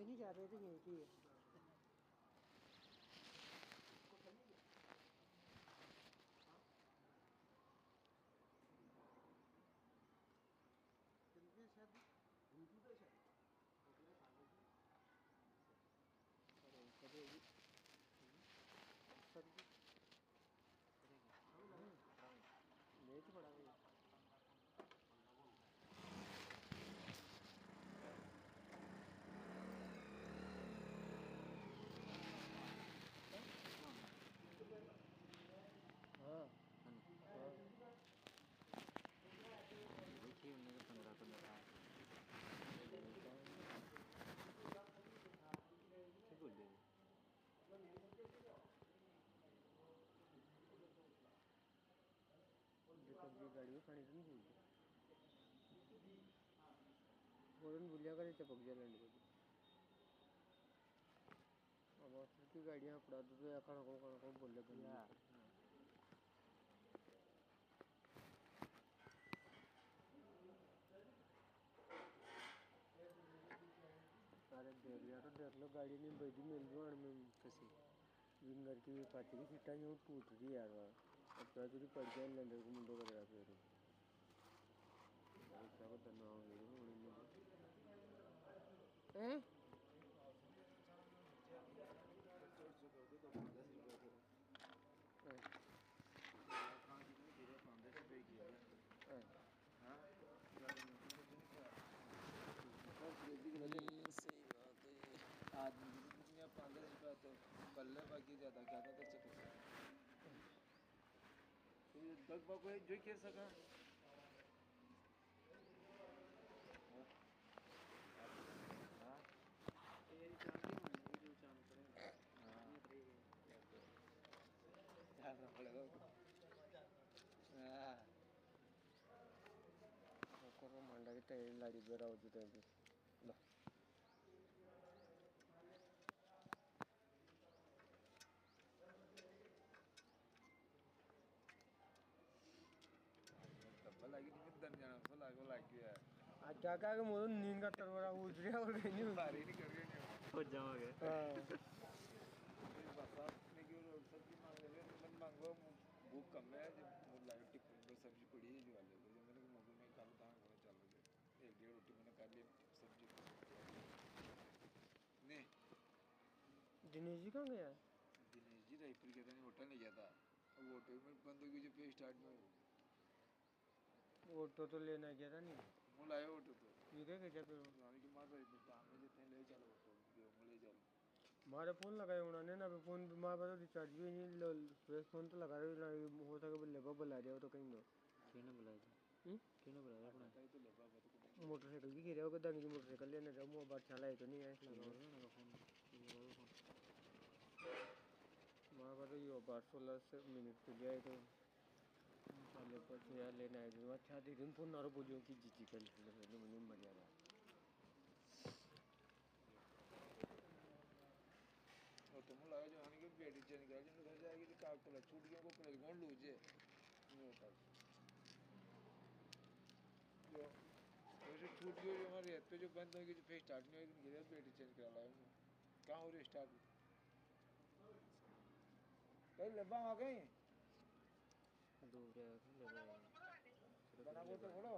कहीं नहीं जा रहे थे यहीं की है। नहीं तो बड़ा हाँ देखिए उन्होंने 15 को लगा क्या बोल रहे गाड़ी में पानी तो नहीं भूल फौरन भूलिया करे चपक जाए लैंड को अब ऑस्टर की गाड़ियाँ पड़ा दो तो या कणकों बोल लगे अरे देख लिया तो देख लो गाड़ी नहीं बैठी मिल रही में कैसी विंगर की पाती की सीटा यूँ टूट रही यार अब क्या तुझे पड़ जाए लैंडर को मुंडो कर रहा फिर क्या को धरना हैं सही बात है आदमी 15 तो कल्ला बाकी ज़्यादा क्या था कर सकते दग बाको जो खेल सका मंडा की तैयारी लाड़ी बेरा होती है लो आज क्या क्या के मोदन नींद का तरवरा उठ रहा और कहीं नहीं बारी नहीं कर रही नहीं हो जाओगे बरसात में क्यों सब्जी मांग ले मन मांगो भूख कम है जब लाइट टिफिन सब्जी पड़ी है जो वाले तो मैंने मगू में कल कहाँ खाना चल रहे एक डेढ़ रोटी मैंने कर ली सब्जी नहीं दिनेश जी कहाँ गया दिनेश जी रायपुर के नहीं होटल नहीं गया था अब होटल में बंद हो गई जो पे स्टार्ट में ऑटो तो लेना गया था नहीं वो लाया ऑटो तो ये क्या क्या फिर जाने की मार रही थी काम में जितने ले चलो ऑटो ले चलो मारे फोन लगाया उन्होंने ना फोन मार पर रिचार्ज भी नहीं फ्रेश फोन तो लगा रहे हो सके लेबा बुला दिया तो कहीं दो किसने बुलाया किसने बुलाया अपना तो मोटरसाइकिल की गिरा होगा दंगी मोटरसाइकिल लेने जाओ वो बात चला है तो नहीं है मार पर ये 12-16 मिनट के लिए तो चले પછી આ લઈને આવી अच्छा धीरे फोन ना बोलियो कि जीजी कल मैंने मर्यादा और तुम लगा जो आने के बेटी चेंज कर जो घर जाएगी तो काग तो छूट गया को प्लस कौन लूजे नहीं होता जो वैसे छूट गया जो हमारे हाथ पे जो बंद होगी जो फिर स्टार्ट नहीं होगी गिरा बेटी चेंज करा लाया कहाँ हो रही स्टार्ट कहीं लब्बा आ गए दूर बना बोल तो बोलो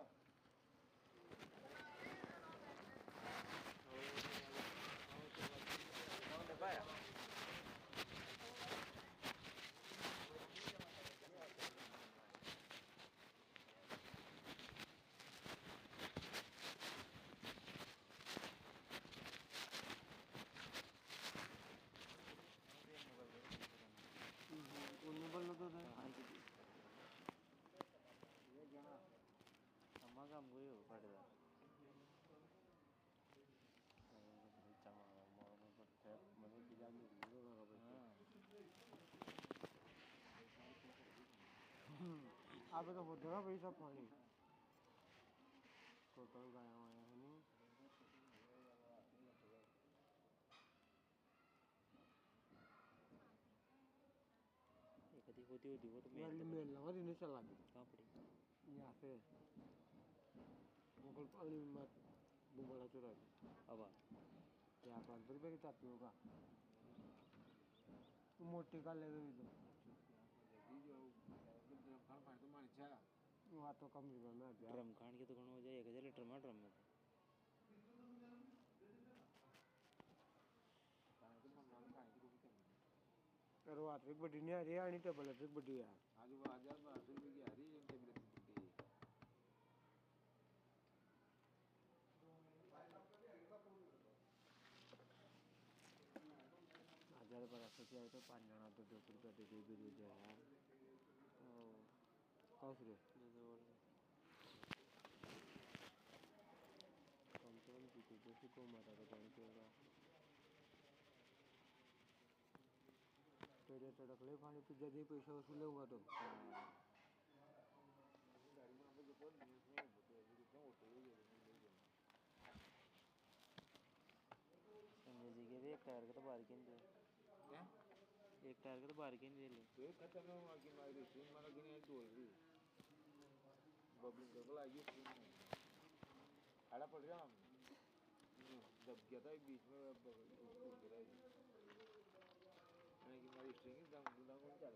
कौन दबाया मोबाइल तो है ये जाना अम्मा काम कोई हो पड़ेगा चमागा मोर में पड़ता है मने की जान नहीं रोना का बच्चा आप तो हो देगा भाई सब पानी टोटल गाया हुआ है नहीं एक अधिक होती वो तो मेल लगा देने चला गया कहाँ पड़ी यहाँ पे मुगल पानी मत बुबड़ा चुरा अब क्या 500 रुपये की तापी होगा तू मोटी का ले गई तो वहाँ तो कम रिवर में ड्रम खान के तो घणो हो जाए 1000 लीटर में ड्रम में तर वाटविक बड्डी नहीं आ रही है टेबल इलेक्ट्रिक बड्डी है आज वो 1200 रुपये की आ रही है टेबलेट की हजार पर ऐसे किया तो 5 जना तो 200 रुपये दे दी भी जो है कौन सी कम तो नहीं पीते जैसे को माता का जान केगा तेरे तड़कले पानी पी जदी पैसा वसूलेगा तो संजय जी के भी एक टायर का तो बार्गेन दे क्या एक टायर का तो बार्गेन दे ले तो खत्म है वहाँ की मारी स्ट्रीम मारा कि नहीं छोड़ दी बबलिंग कर लगी स्ट्रीम खड़ा पड़ गया दब गया था बीच में मैंने कि मारी स्ट्रिंग दम दम